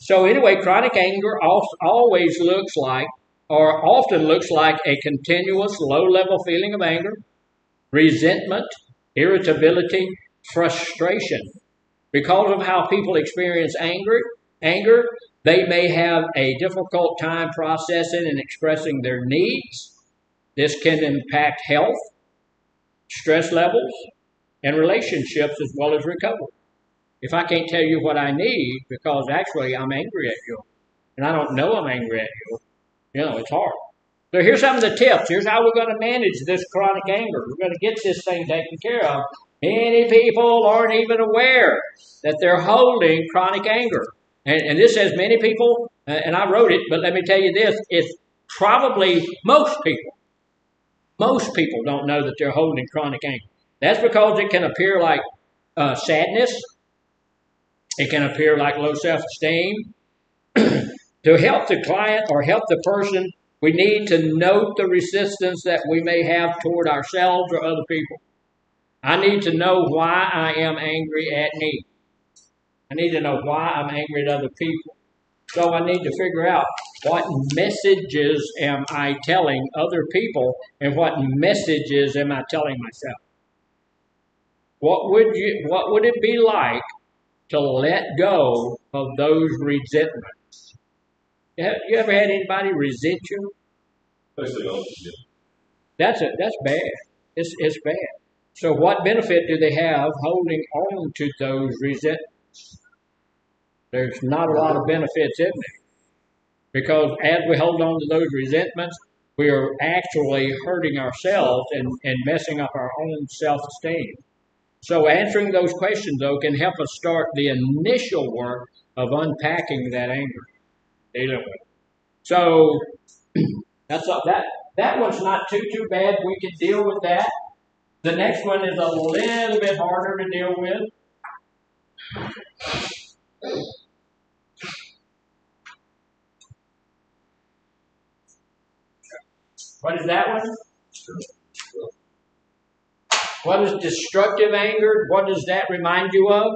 So anyway, chronic anger always looks like, or often looks like, a continuous low-level feeling of anger, resentment, irritability, frustration. Because of how people experience anger, they may have a difficult time processing and expressing their needs. This can impact health, stress levels, and relationships as well as recovery. If I can't tell you what I need because actually I'm angry at you, and I don't know I'm angry at you, it's hard. So here's some of the tips. Here's how we're going to manage this chronic anger. We're going to get this thing taken care of. Many people aren't even aware that they're holding chronic anger. And this says many people, and I wrote it, but let me tell you this, it's probably most people don't know that they're holding chronic anger. That's because it can appear like sadness, It can appear like low self-esteem. To help the client or help the person, we need to note the resistance that we may have toward ourselves or other people. I need to know why I am angry at me. I need to know why I'm angry at other people. So I need to figure out what messages am I telling other people and what messages am I telling myself. What would it be like to let go of those resentments? You ever had anybody resent you? Especially on the That's bad. It's bad. So what benefit do they have holding on to those resentments? There's not a lot of benefits in there. Because as we hold on to those resentments, we are actually hurting ourselves and messing up our own self-esteem. So answering those questions, though, can help us start the initial work of unpacking that anger, dealing with it. So that's all, that one's not too bad. We can deal with that. The next one is a little bit harder to deal with. What is that one? What is destructive anger? What does that remind you of?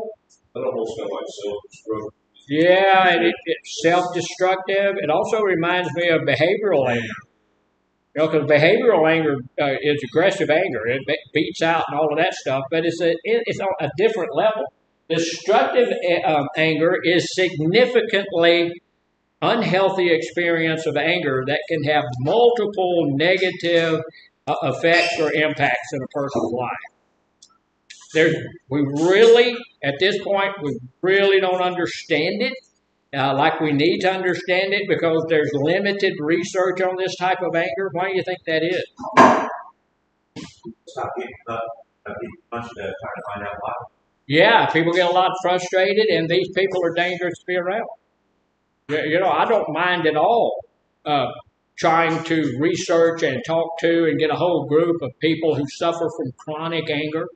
That almost sounds like self-destruct. Yeah, it's self-destructive. It also reminds me of behavioral anger. You know, because behavioral anger is aggressive anger. It beats out and all of that stuff, but it's on a different level. Destructive anger is significantly unhealthy experience of anger that can have multiple negative effects or impacts in a person's life. We really, at this point, we really don't understand it like we need to understand it because there's limited research on this type of anger. Why do you think that is? Stop getting punched trying to find out why. Yeah, people get a lot frustrated, and these people are dangerous to be around. You know, I don't mind at all trying to research and talk to and get a whole group of people who suffer from chronic anger.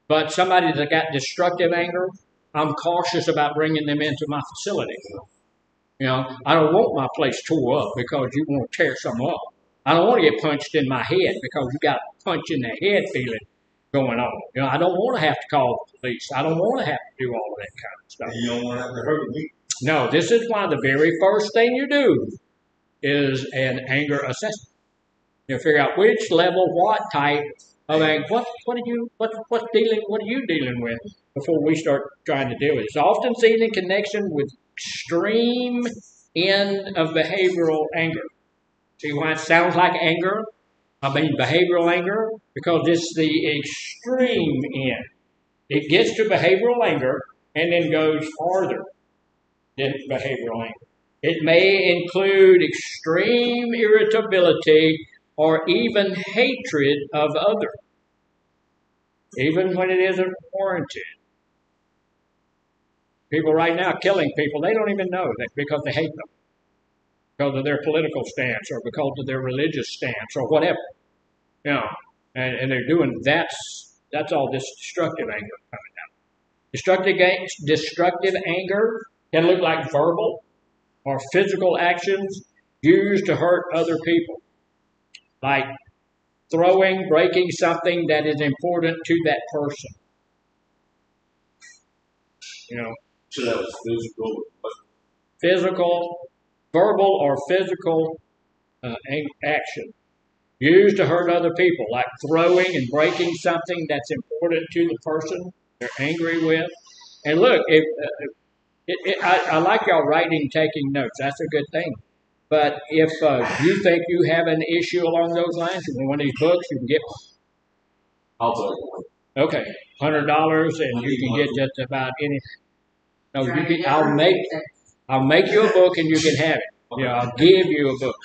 But somebody that got destructive anger, I'm cautious about bringing them into my facility. You know, I don't want my place tore up because you want to tear something up. I don't want to get punched in my head because you got a punch in the head feeling going on. You know, I don't want to have to call the police. I don't want to have to do all of that kind of stuff. You don't want to have to hurt me. No, this is why the very first thing you do is an anger assessment. You figure out which level, what type of anger, what are you dealing with before we start trying to deal with it. It's often seen in connection with extreme end of behavioral anger. See why it sounds like anger? I mean behavioral anger, because it's the extreme end. It gets to behavioral anger and then goes farther than behavioral anger. It may include extreme irritability or even hatred of others, even when it isn't warranted. People right now killing people, they don't even know that because they hate them, because of their political stance or because of their religious stance or whatever. You know, and they're doing that's all this destructive anger coming out. Destructive anger can look like verbal or physical actions used to hurt other people, like throwing, breaking something that is important to that person. You know, So that was physical. physical, verbal, or physical action used to hurt other people, like throwing and breaking something that's important to the person they're angry with. And look, I like y'all writing, taking notes. That's a good thing. But if you think you have an issue along those lines, you want one of these books, you can get one. I'll tell you. Okay, $100, and you can get just about anything. No, you can. I'll make you a book, and you can have it. You know, I'll give you a book.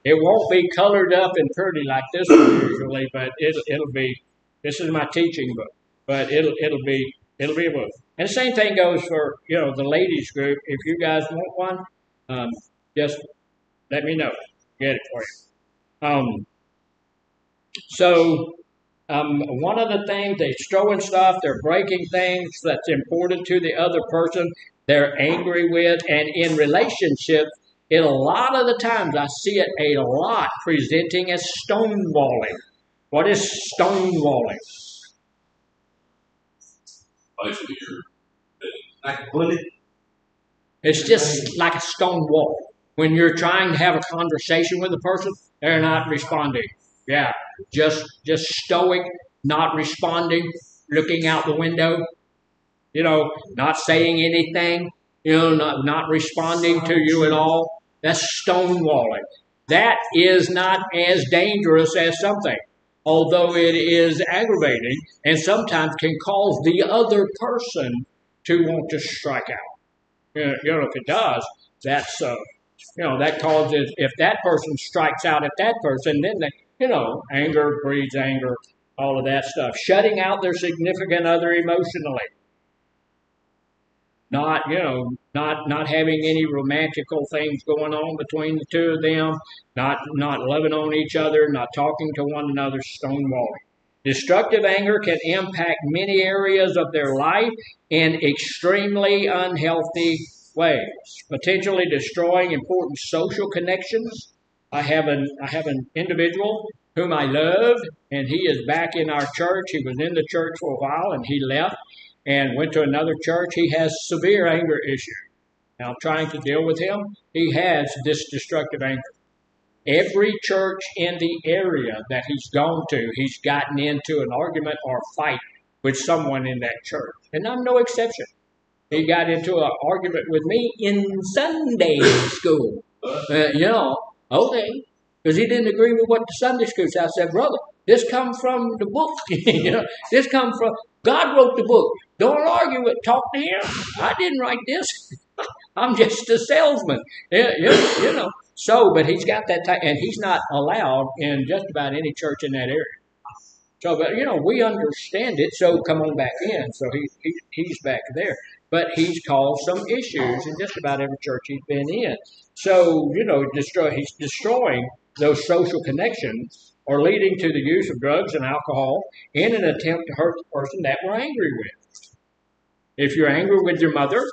It won't be colored up and pretty like this one usually, but it'll be. This is my teaching book, but it'll be a book. And the same thing goes for the ladies group. If you guys want one, just let me know. Get it for you. So One of the things, they're throwing stuff, they're breaking things that's important to the other person, they're angry with, and in relationships, a lot of the times I see it a lot presenting as stonewalling. What is stonewalling? Basically, Like a bullet. It's just like a stone wall. When you're trying to have a conversation with a person, they're not responding. Yeah, just stoic, not responding, looking out the window, not saying anything, not responding to you at all. That's stonewalling. That is not as dangerous as something, although it is aggravating and sometimes can cause the other person to want to strike out. If it does, that's that causes, if that person strikes out at that person, then anger breeds anger, all of that stuff. Shutting out their significant other emotionally, not having any romantical things going on between the two of them, not loving on each other, not talking to one another, stonewalling. Destructive anger can impact many areas of their life in extremely unhealthy ways, potentially destroying important social connections. I have an individual whom I love, and he is back in our church. He was in the church for a while, and he left and went to another church. He has severe anger issues. Now, I'm trying to deal with him. He has this destructive anger. Every church in the area that he's gone to, he's gotten into an argument or fight with someone in that church. And I'm no exception. He got into an argument with me in Sunday school. Okay. Because he didn't agree with what the Sunday school said. I said, brother, this comes from the book. This comes from, God wrote the book. Don't argue with, talk to him. I didn't write this. I'm just a salesman. So, but he's got that type, and he's not allowed in just about any church in that area. So, but we understand it. So come on back in. So he's back there, but he's caused some issues in just about every church he's been in. So he's destroying those social connections, or leading to the use of drugs and alcohol in an attempt to hurt the person that we're angry with. If you're angry with your mother,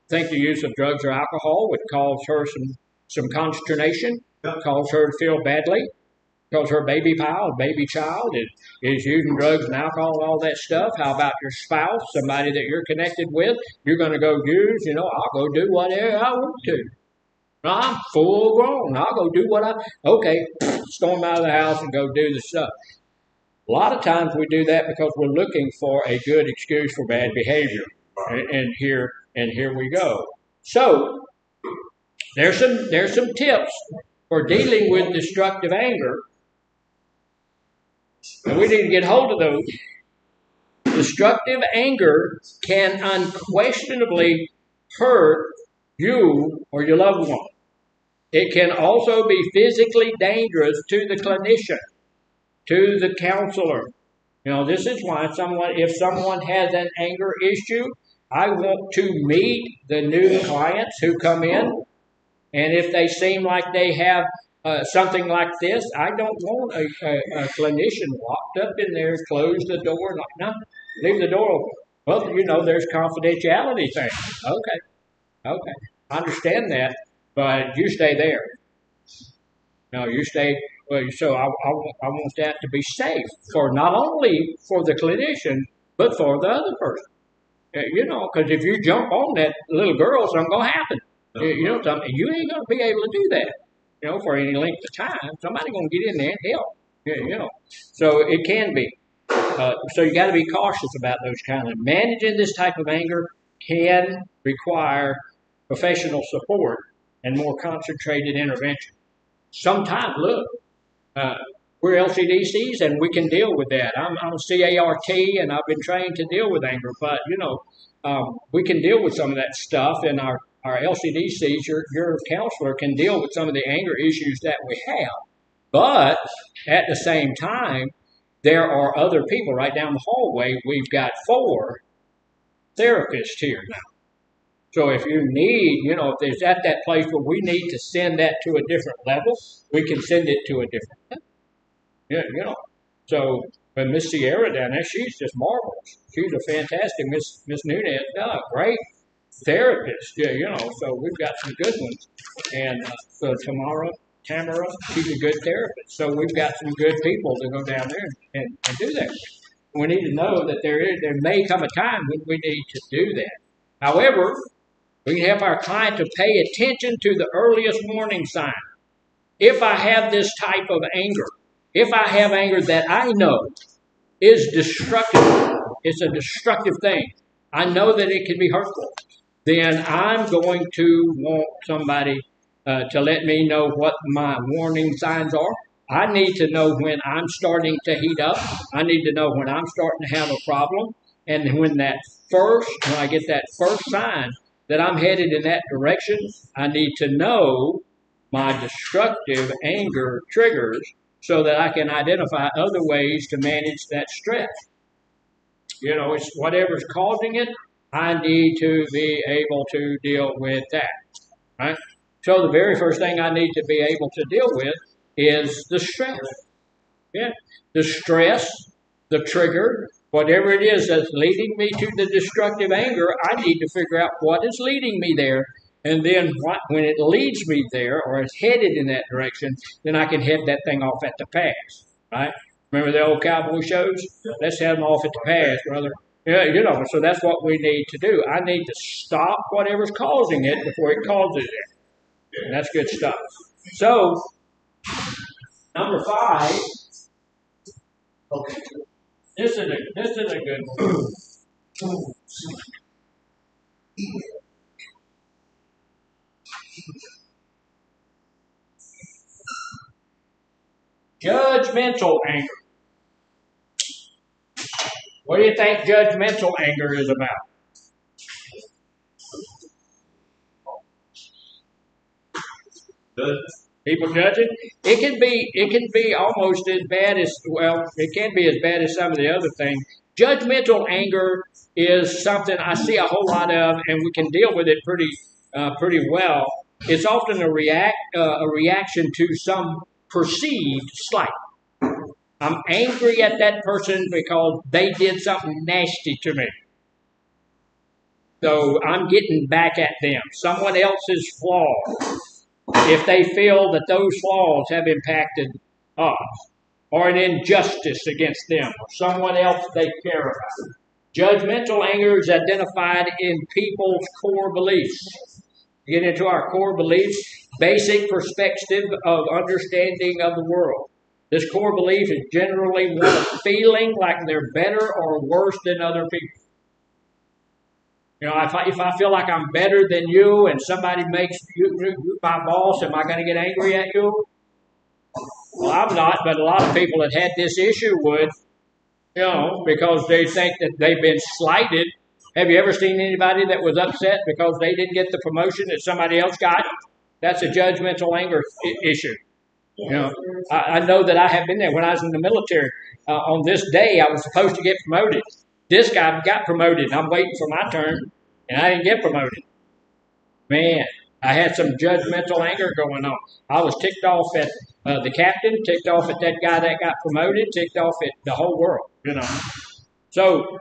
think the use of drugs or alcohol would cause her some consternation, cause her to feel badly, because her baby child is using drugs and alcohol and all that stuff. How about your spouse, somebody that you're connected with? You're going to go use, I'll go do whatever I want to. I'm full grown. I'll go do storm out of the house and go do the stuff. A lot of times we do that because we're looking for a good excuse for bad behavior. And here we go. So there's some tips for dealing with destructive anger. And we need to get hold of those. Destructive anger can unquestionably hurt you or your loved one. It can also be physically dangerous to the clinician, to the counselor. This is why if someone has an anger issue, I want to meet the new clients who come in. And if they seem like they have something like this, I don't want a clinician locked up in there, close the door, no, leave the door open. Well, there's confidentiality things. Okay, I understand that, but you stay there. No, you stay. Well, so I want that to be safe for not only for the clinician, but for the other person. Because if you jump on that little girl, something's going to happen. You ain't going to be able to do that, for any length of time. Somebody's going to get in there and help, So it can be. So you got to be cautious about those kind of. Managing this type of anger can require professional support and more concentrated intervention. Sometimes, look, we're LCDCs and we can deal with that. I'm a CART and I've been trained to deal with anger, but we can deal with some of that stuff in our LCDCs. Your counselor can deal with some of the anger issues that we have. But at the same time, there are other people right down the hallway. We've got 4 therapists here now. So if you need, if there's at that place where we need to send that to a different level, we can send it to a different level. So But Miss Sierra down there, she's just marvelous. She's a fantastic Miss Nunez, great therapist. Yeah, so we've got some good ones. And so Tamara, she's a good therapist. So we've got some good people to go down there and do that. We need to know that there may come a time when we need to do that. However, we can help our client to pay attention to the earliest warning sign. If I have this type of anger, if I have anger that I know is destructive, it's a destructive thing. I know that it can be hurtful. Then I'm going to want somebody to let me know what my warning signs are. I need to know when I'm starting to heat up. I need to know when I'm starting to have a problem. And when I get that first sign that I'm headed in that direction, I need to know my destructive anger triggers so that I can identify other ways to manage that stress. It's whatever's causing it, I need to be able to deal with that, right? So the very first thing I need to be able to deal with is the stress. Yeah, the stress, the trigger, whatever it is that's leading me to the destructive anger, I need to figure out what is leading me there. And then when it leads me there or is headed in that direction, then I can head that thing off at the pass, right? Remember the old cowboy shows? Let's head them off at the pass, brother. Yeah, so that's what we need to do. I need to stop whatever's causing it before it causes it. And that's good stuff. So, number 5. Okay. This is a good one. Judgmental anger. What do you think judgmental anger is about? People judging. It can be almost as bad as it can be as bad as some of the other things. Judgmental anger is something I see a whole lot of, and we can deal with it pretty well. It's often a reaction to some perceived slight. I'm angry at that person because they did something nasty to me. So I'm getting back at them. Someone else's flaws. If they feel that those flaws have impacted us, or an injustice against them, or someone else they care about. Judgmental anger is identified in people's core beliefs. We get into our core beliefs, basic perspective of understanding of the world. This core belief is generally one of feeling like they're better or worse than other people. If I feel like I'm better than you and somebody makes you my boss, am I going to get angry at you? Well, I'm not, but a lot of people that had this issue would, because they think that they've been slighted. Have you ever seen anybody that was upset because they didn't get the promotion that somebody else got? That's a judgmental anger issue. I know that I have been there when I was in the military. On this day, I was supposed to get promoted. This guy got promoted, and I'm waiting for my turn, and I didn't get promoted. Man, I had some judgmental anger going on. I was ticked off at the captain, ticked off at that guy that got promoted, ticked off at the whole world, So,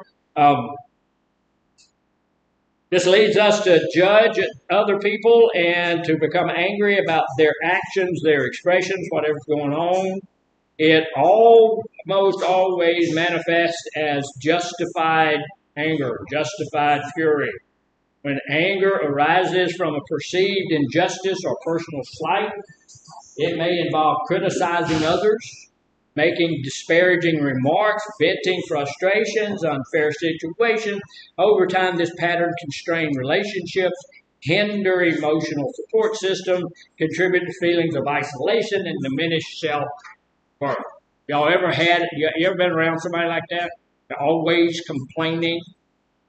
this leads us to judge other people and to become angry about their actions, their expressions, whatever's going on. It almost always manifests as justified anger, justified fury. When anger arises from a perceived injustice or personal slight, it may involve criticizing others, making disparaging remarks, venting frustrations, unfair situations. Over time, this pattern can strain relationships, hinder emotional support system, contribute to feelings of isolation and diminished self-worth. Y'all ever been around somebody like that? They're always complaining,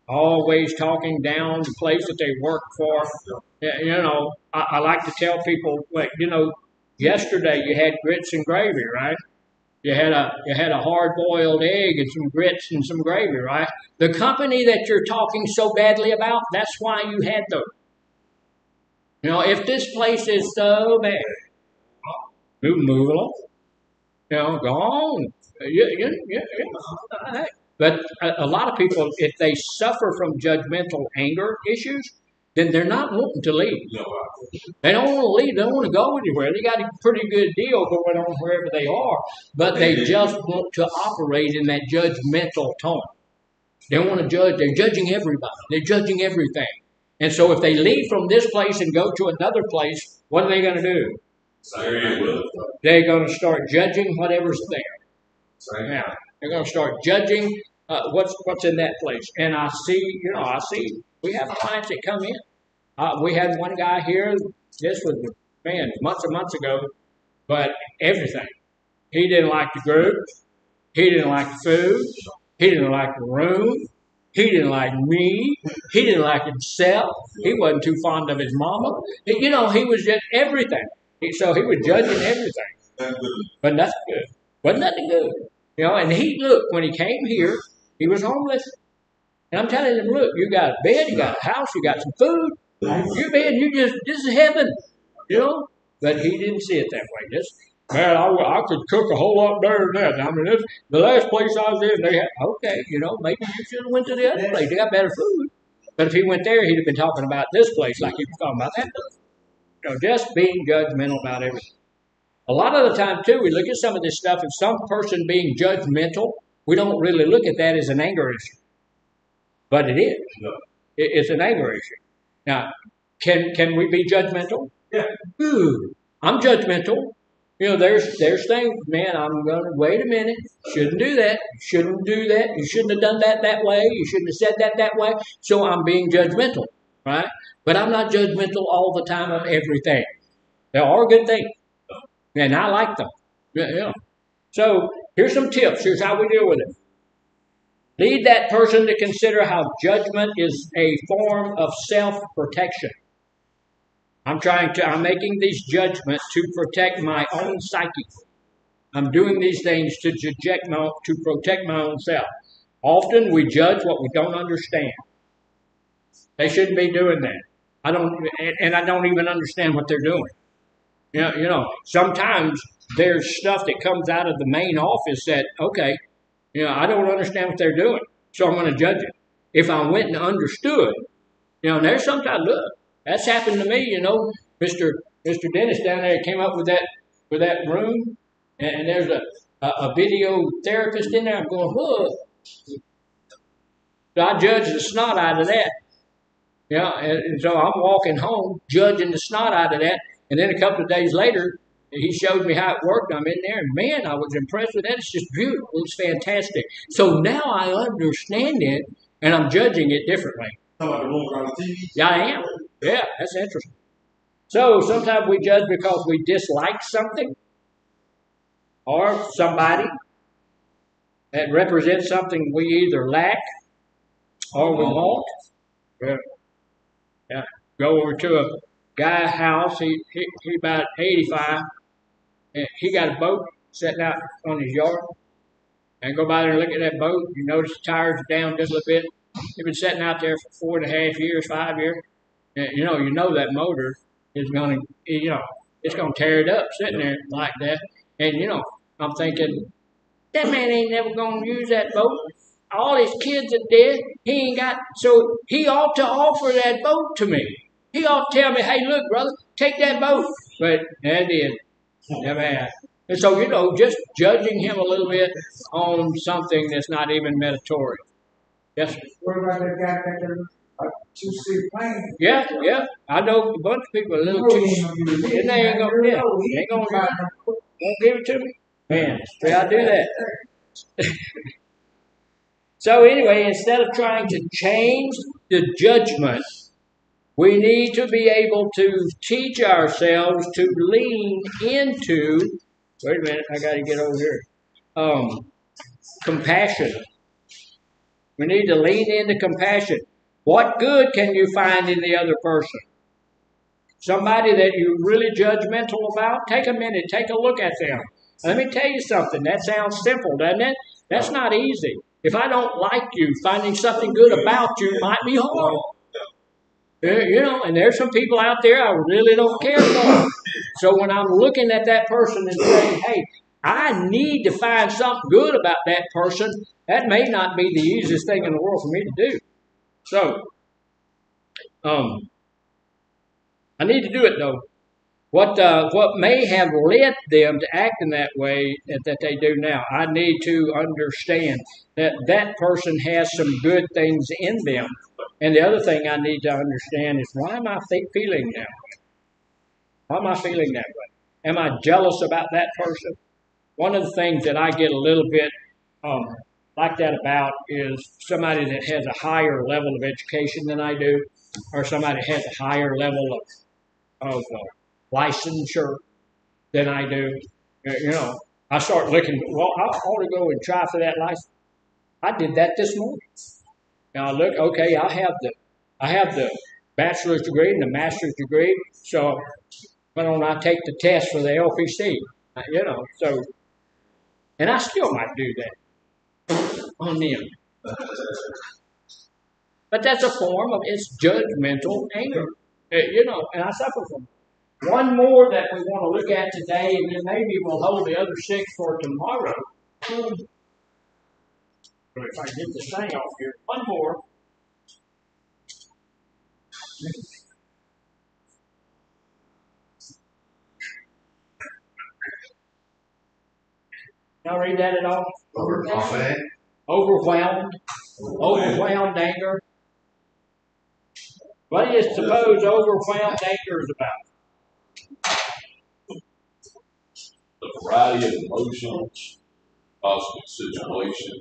always talking down the place that they work for. I like to tell people, yesterday you had grits and gravy, right? You had a hard-boiled egg and some grits and some gravy, right? The company that you're talking so badly about, that's why you had those. If this place is so bad, move along. Go on. Yeah. But a lot of people, if they suffer from judgmental anger issues, then they're not wanting to leave. They don't want to leave. They don't want to go anywhere. They got a pretty good deal going on wherever they are, but they just want to operate in that judgmental tone. They want to judge. They're judging everybody. They're judging everything. And so if they leave from this place and go to another place, what are they going to do? They're going to start judging whatever's there. Now, they're going to start judging what's in that place. And I see, we have clients that come in. We had one guy here, this was, months and months ago, but everything. He didn't like the group. He didn't like the food. He didn't like the room. He didn't like me. He didn't like himself. He wasn't too fond of his mama. He was just everything. So he was judging everything. But nothing good. Wasn't nothing good. And when he came here, he was homeless. And I'm telling him, look, you got a bed, you got a house, you got some food. This is heaven. But he didn't see it that way. Man, I could cook a whole lot better than that. I mean, the last place I was in, they had, maybe you should have went to the other place. They got better food. But if he went there, he'd have been talking about this place like he was talking about that. Just being judgmental about everything. A lot of the time, too, we look at some of this stuff and some person being judgmental, we don't really look at that as an anger issue. But it is. It's an anger issue. Now, can we be judgmental? Yeah. Ooh, I'm judgmental. There's things, man, I'm going to, wait a minute, shouldn't do that, shouldn't do that, you shouldn't have done that way, you shouldn't have said that way, so I'm being judgmental, right? But I'm not judgmental all the time of everything. There are good things, and I like them. So here's some tips, here's how we deal with it. Lead that person to consider how judgment is a form of self-protection. I'm making these judgments to protect my own psyche. I'm doing these things to protect my own self. Often we judge what we don't understand. They shouldn't be doing that. I don't even understand what they're doing. Sometimes there's stuff that comes out of the main office that, I don't understand what they're doing, so I'm going to judge it. If I went and understood, and there's sometimes, look, that's happened to me, Mr. Dennis down there came up with that room, and there's a video therapist in there. I'm going, whoa. So I judged the snot out of that. And so I'm walking home judging the snot out of that, and then a couple of days later, he showed me how it worked. I'm in there, and man, I was impressed with that. It's just beautiful. It's fantastic. So now I understand it, and I'm judging it differently. Yeah, I am. Yeah, that's interesting. So sometimes we judge because we dislike something or somebody that represents something we either lack or we want. Yeah. Go over to a guy's house. He about 85. And he got a boat sitting out on his yard. And go by there and look at that boat. You notice the tires are down just a little bit. They've been sitting out there for 4.5 years, 5 years. And you know that motor is going to, it's going to tear it up sitting there like that. And, I'm thinking, that man ain't never going to use that boat. All his kids are dead. So he ought to offer that boat to me. He ought to tell me, hey, look, brother, take that boat. But that did. Never had. And so, just judging him a little bit on something that's not even meditatorial. Yes, sir. What about that guy that got a two-seat plane? Yeah. I know a bunch of people a little too. And they ain't gonna give it to me. Man, I do that. So anyway, instead of trying to change the judgment, we need to be able to teach ourselves to lean into. Wait a minute, I got to get over here. Compassion. We need to lean into compassion. What good can you find in the other person? Somebody that you're really judgmental about? Take a minute, take a look at them. Let me tell you something. That sounds simple, doesn't it? That's not easy. If I don't like you, finding something good about you might be hard. And there's some people out there I really don't care for. So when I'm looking at that person and saying, hey, I need to find something good about that person. That may not be the easiest thing in the world for me to do. So, I need to do it though. What may have led them to act in that way that they do now? I need to understand that that person has some good things in them. And the other thing I need to understand is, why am I feeling that way? Why am I feeling that way? Am I jealous about that person? One of the things that I get a little bit like that about is somebody that has a higher level of education than I do, or somebody that has a higher level of licensure than I do. I start looking, well, I ought to go and try for that license. I did that this morning. Now look, okay, I have the bachelor's degree and the master's degree, so why don't I take the test for the LPC? So, and I still might do that on them. But that's a form of, it's judgmental anger. And I suffer from it. One more that we want to look at today, and then maybe we'll hold the other 6 for tomorrow. But if I get this thing off here, one more. Y'all read that at all? Overwhelmed. Overwhelmed anger. What do you suppose overwhelmed anger is about? The variety of emotions, possible situation.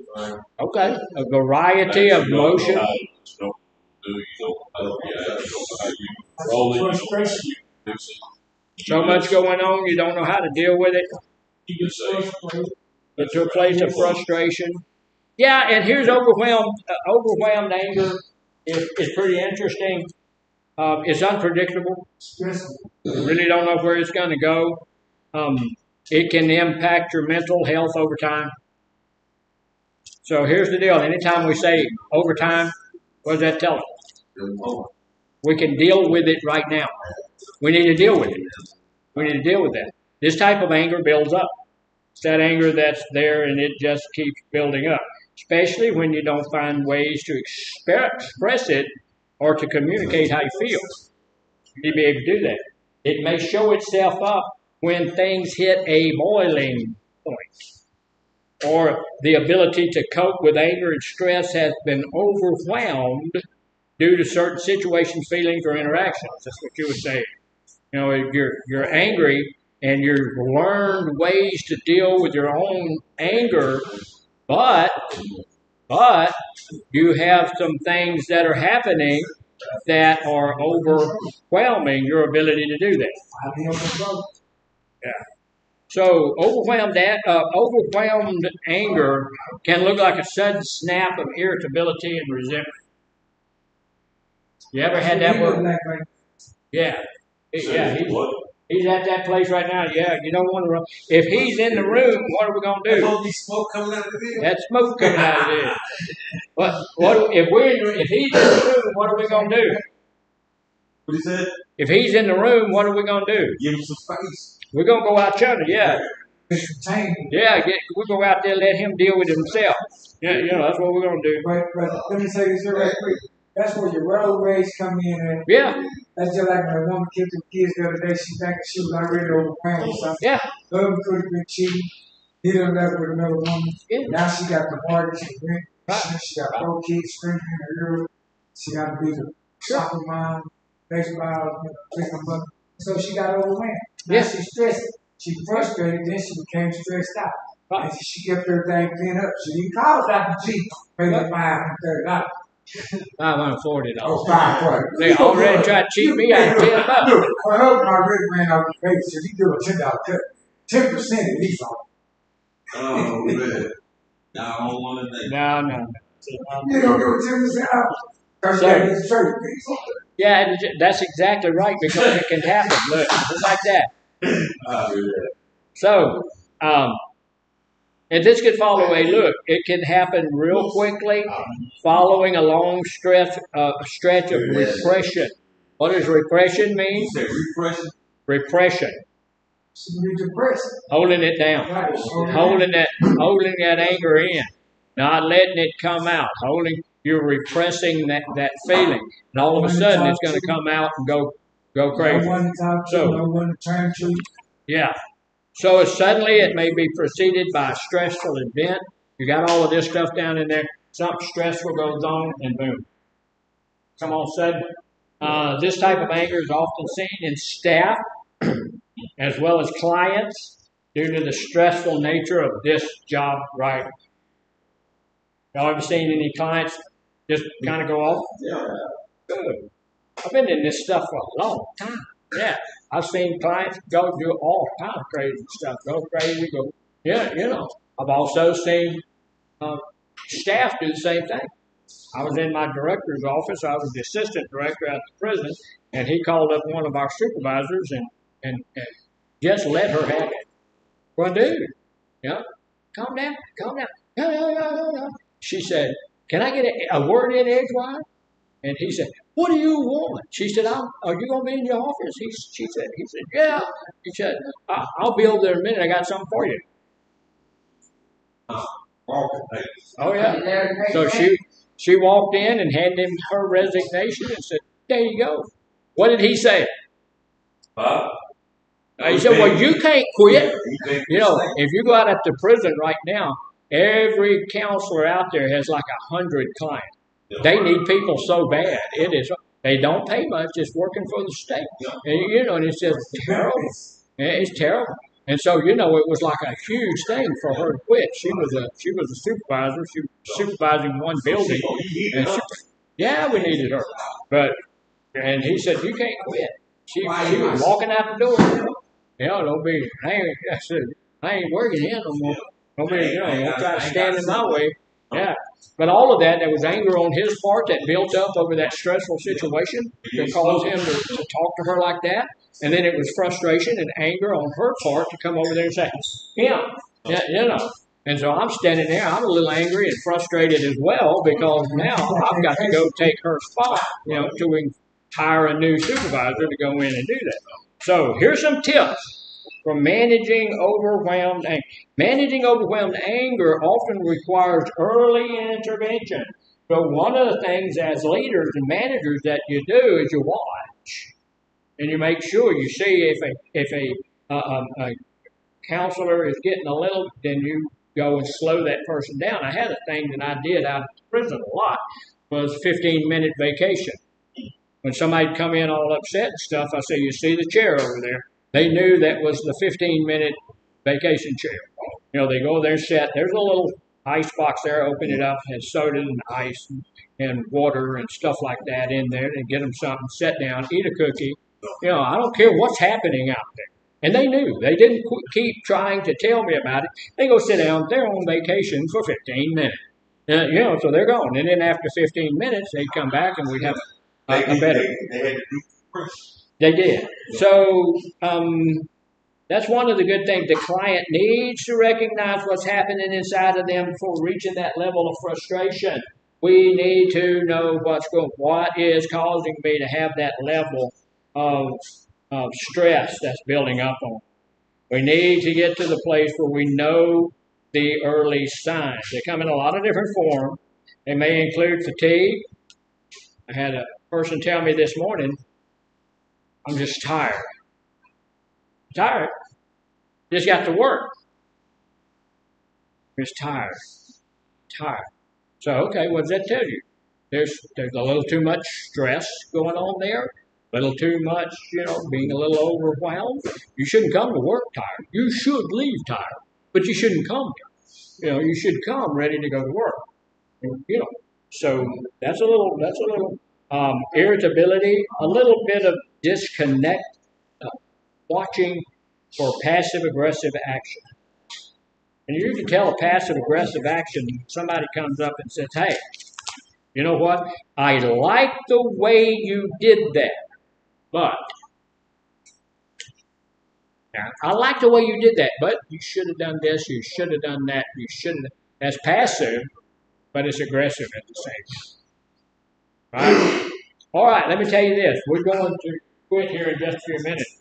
Okay, a variety of emotions. You don't know how to react, you don't know how you roll it, you don't know how you fix it. So much going on, you don't know how to deal with it. You just say, But to a place of frustration. Yeah, and here's overwhelmed anger is pretty interesting. It's unpredictable. You really don't know where it's going to go. It can impact your mental health over time. So here's the deal. Anytime we say over time, what does that tell us? We can deal with it right now. We need to deal with it. We need to deal with that. This type of anger builds up. It's that anger that's there and it just keeps building up. Especially when you don't find ways to express it or to communicate how you feel. You need to be able to do that. It may show itself up when things hit a boiling point, or the ability to cope with anger and stress has been overwhelmed due to certain situations, feelings, or interactions. That's what you would say. You're angry and you've learned ways to deal with your own anger, but you have some things that are happening that are overwhelming your ability to do that. Yeah. So overwhelmed anger can look like a sudden snap of irritability and resentment. You ever had that word? Yeah. He's at that place right now. Yeah, you don't want to run. If he's in the room, what are we going to do? There's smoke coming out of there. That's smoke coming out of there. If he's in the room, what are we going to do? What he said? If he's in the room, what are we going to do? Give him some space. We're going to go out yonder, yeah. Yeah, we'll go out there and let him deal with himself. Yeah, that's what we're going to do. But let me say this real quick. That's where your road rage come in at. Yeah. That's just like when a woman killed the kids the other day. She think she was already overwhelmed or something. Yeah. Husband could have been cheating. He done left with another woman. Yeah. Now she got the mortgage and rent. She got 4 kids screaming in her ear. She got to be the soccer mom, baseball, picking them up. So she got overwhelmed. Now she's stressed. She frustrated, then she became stressed out. And she kept everything cleaned up. She didn't call it out the cheat. Paid her $530. $540. Oh, $540. They already tried to cheat me out of $10. Look, her husband already ran out of the face. So he give a $10 cut. 10% at least on it. Oh, man. Now I don't want to No. You don't give a 10% out. Yeah, that's exactly right, because it can happen. Look, just like that. So, and this could follow it can happen real quickly, following a long stretch of repression. What does repression mean? repression. Repression. She can be depressed. Holding it down. Right. Holding that anger in. Not letting it come out. You're repressing that feeling. And all of a sudden it's going to come out and go crazy. No one to talk to, So, no one to turn to. yeah. So suddenly it may be preceded by a stressful event. You got all of this stuff down in there. Something stressful goes on, and boom. Come on, sudden. This type of anger is often seen in staff as well as clients due to the stressful nature of this job right. Y'all ever seen any clients just kind of go off? Yeah. Good. I've been in this stuff for a long time. Yeah. I've seen clients go do all kind of crazy stuff. Go crazy, I've also seen staff do the same thing. I was in my director's office. I was the assistant director at the prison, and he called up one of our supervisors and just let her have it. Well, dude, calm down. Yeah. She said, "Can I get a word in edgewise?" And he said, "What do you want?" She said, "Are you going to be in your office?" He said, "Yeah." He said, "I'll be over there in a minute. I got something for you." Oh yeah. So she walked in and handed him her resignation and said, "There you go." What did he say? He said, "Well, you can't quit." If you go out at the prison right now, every counselor out there has like 100 clients. They need people so bad. It is. They don't pay much. It's working for the state. And it's just terrible. It's terrible. And so, it was like a huge thing for her to quit. She was a supervisor. She was supervising one building. And we needed her. And he said, "You can't quit." She was walking out the door. I ain't working here no more. Don't try to stand in my way. Yeah. But all of that, there was anger on his part that built up over that stressful situation that caused him to talk to her like that. And then it was frustration and anger on her part to come over there and say, And so I'm standing there, I'm a little angry and frustrated as well because now I've got to go take her spot, to hire a new supervisor to go in and do that. So here's some tips for managing overwhelmed anger. Managing overwhelmed anger often requires early intervention. So one of the things as leaders and managers that you do is you watch. And you make sure you see if a counselor is getting a little, then you go and slow that person down. I had a thing that I did out of prison a lot was 15-minute vacation. When somebody'd come in all upset and stuff, I say, "You see the chair over there?" They knew that was the 15-minute vacation chair. They go there and sit. There's a little ice box there. Open it up, has soda and ice and water and stuff like that in there. And get them something, sit down, eat a cookie. I don't care what's happening out there. And they knew. They didn't keep trying to tell me about it. They go sit down. They're on vacation for 15 minutes. So they're gone. And then after 15 minutes, they'd come back and we'd have a better. They did. So that's one of the good things. The client needs to recognize what's happening inside of them before reaching that level of frustration. We need to know what is causing me to have that level of stress that's building up on. We need to get to the place where we know the early signs. They come in a lot of different forms. They may include fatigue. I had a person tell me this morning, "I'm just tired." Tired? Just got to work. Just tired. So, okay, what does that tell you? There's a little too much stress going on there. A little too much, being a little overwhelmed. You shouldn't come to work tired. You should leave tired, but you shouldn't come here. You should come ready to go to work. So that's a little irritability, a little bit of disconnect, watching for passive-aggressive action. And you can tell a passive-aggressive action, somebody comes up and says, "Hey, you know what? I like the way you did that, but I like the way you did that, but you should have done this, you should have done that, you shouldn't have." That's passive, but it's aggressive at the same time. Right? All right, let me tell you this. We're going to quit here in just a few minutes.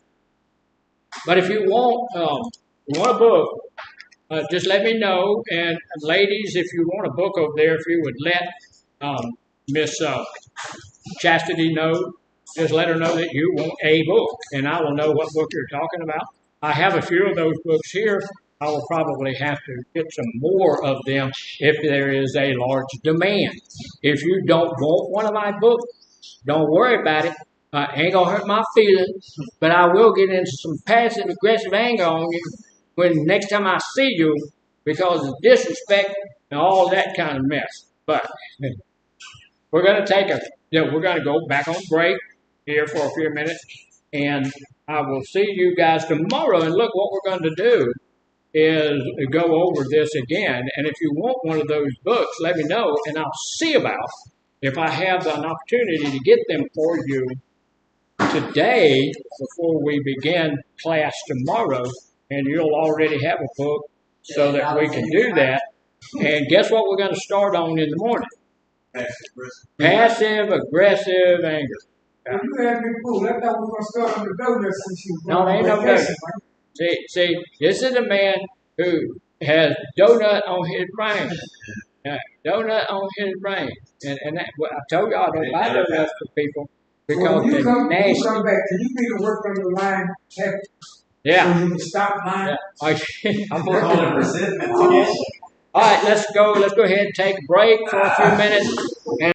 But if you want a book, just let me know. And ladies, if you want a book over there, if you would let Miss Chastity know, just let her know that you want a book, and I will know what book you're talking about. I have a few of those books here. I will probably have to get some more of them if there is a large demand. If you don't want one of my books, don't worry about it. Ain't gonna hurt my feelings, but I will get into some passive aggressive anger on you when next time I see you because of disrespect and all that kind of mess. But we're gonna we're gonna go back on break here for a few minutes, and I will see you guys tomorrow. And look, what we're going to do is go over this again. And if you want one of those books, let me know, and I'll see about if I have an opportunity to get them for you today before we begin class tomorrow. And you'll already have a book so that we can do that. And guess what we're going to start on in the morning? Passive aggressive anger. Well, you had me fooled. I thought we were going to start on the donuts since you were No, there ain't no vacation, donut. See, this is a man who has donut on his brain. Donut on his brain. And that, well, I told y'all I don't buy donuts for people because well, they're nasty. You come back, can you be the work on the line? Yeah. So you can stop mine? Yeah. I'm We're working holding on resentment. All right, let's go ahead and take a break for a few minutes.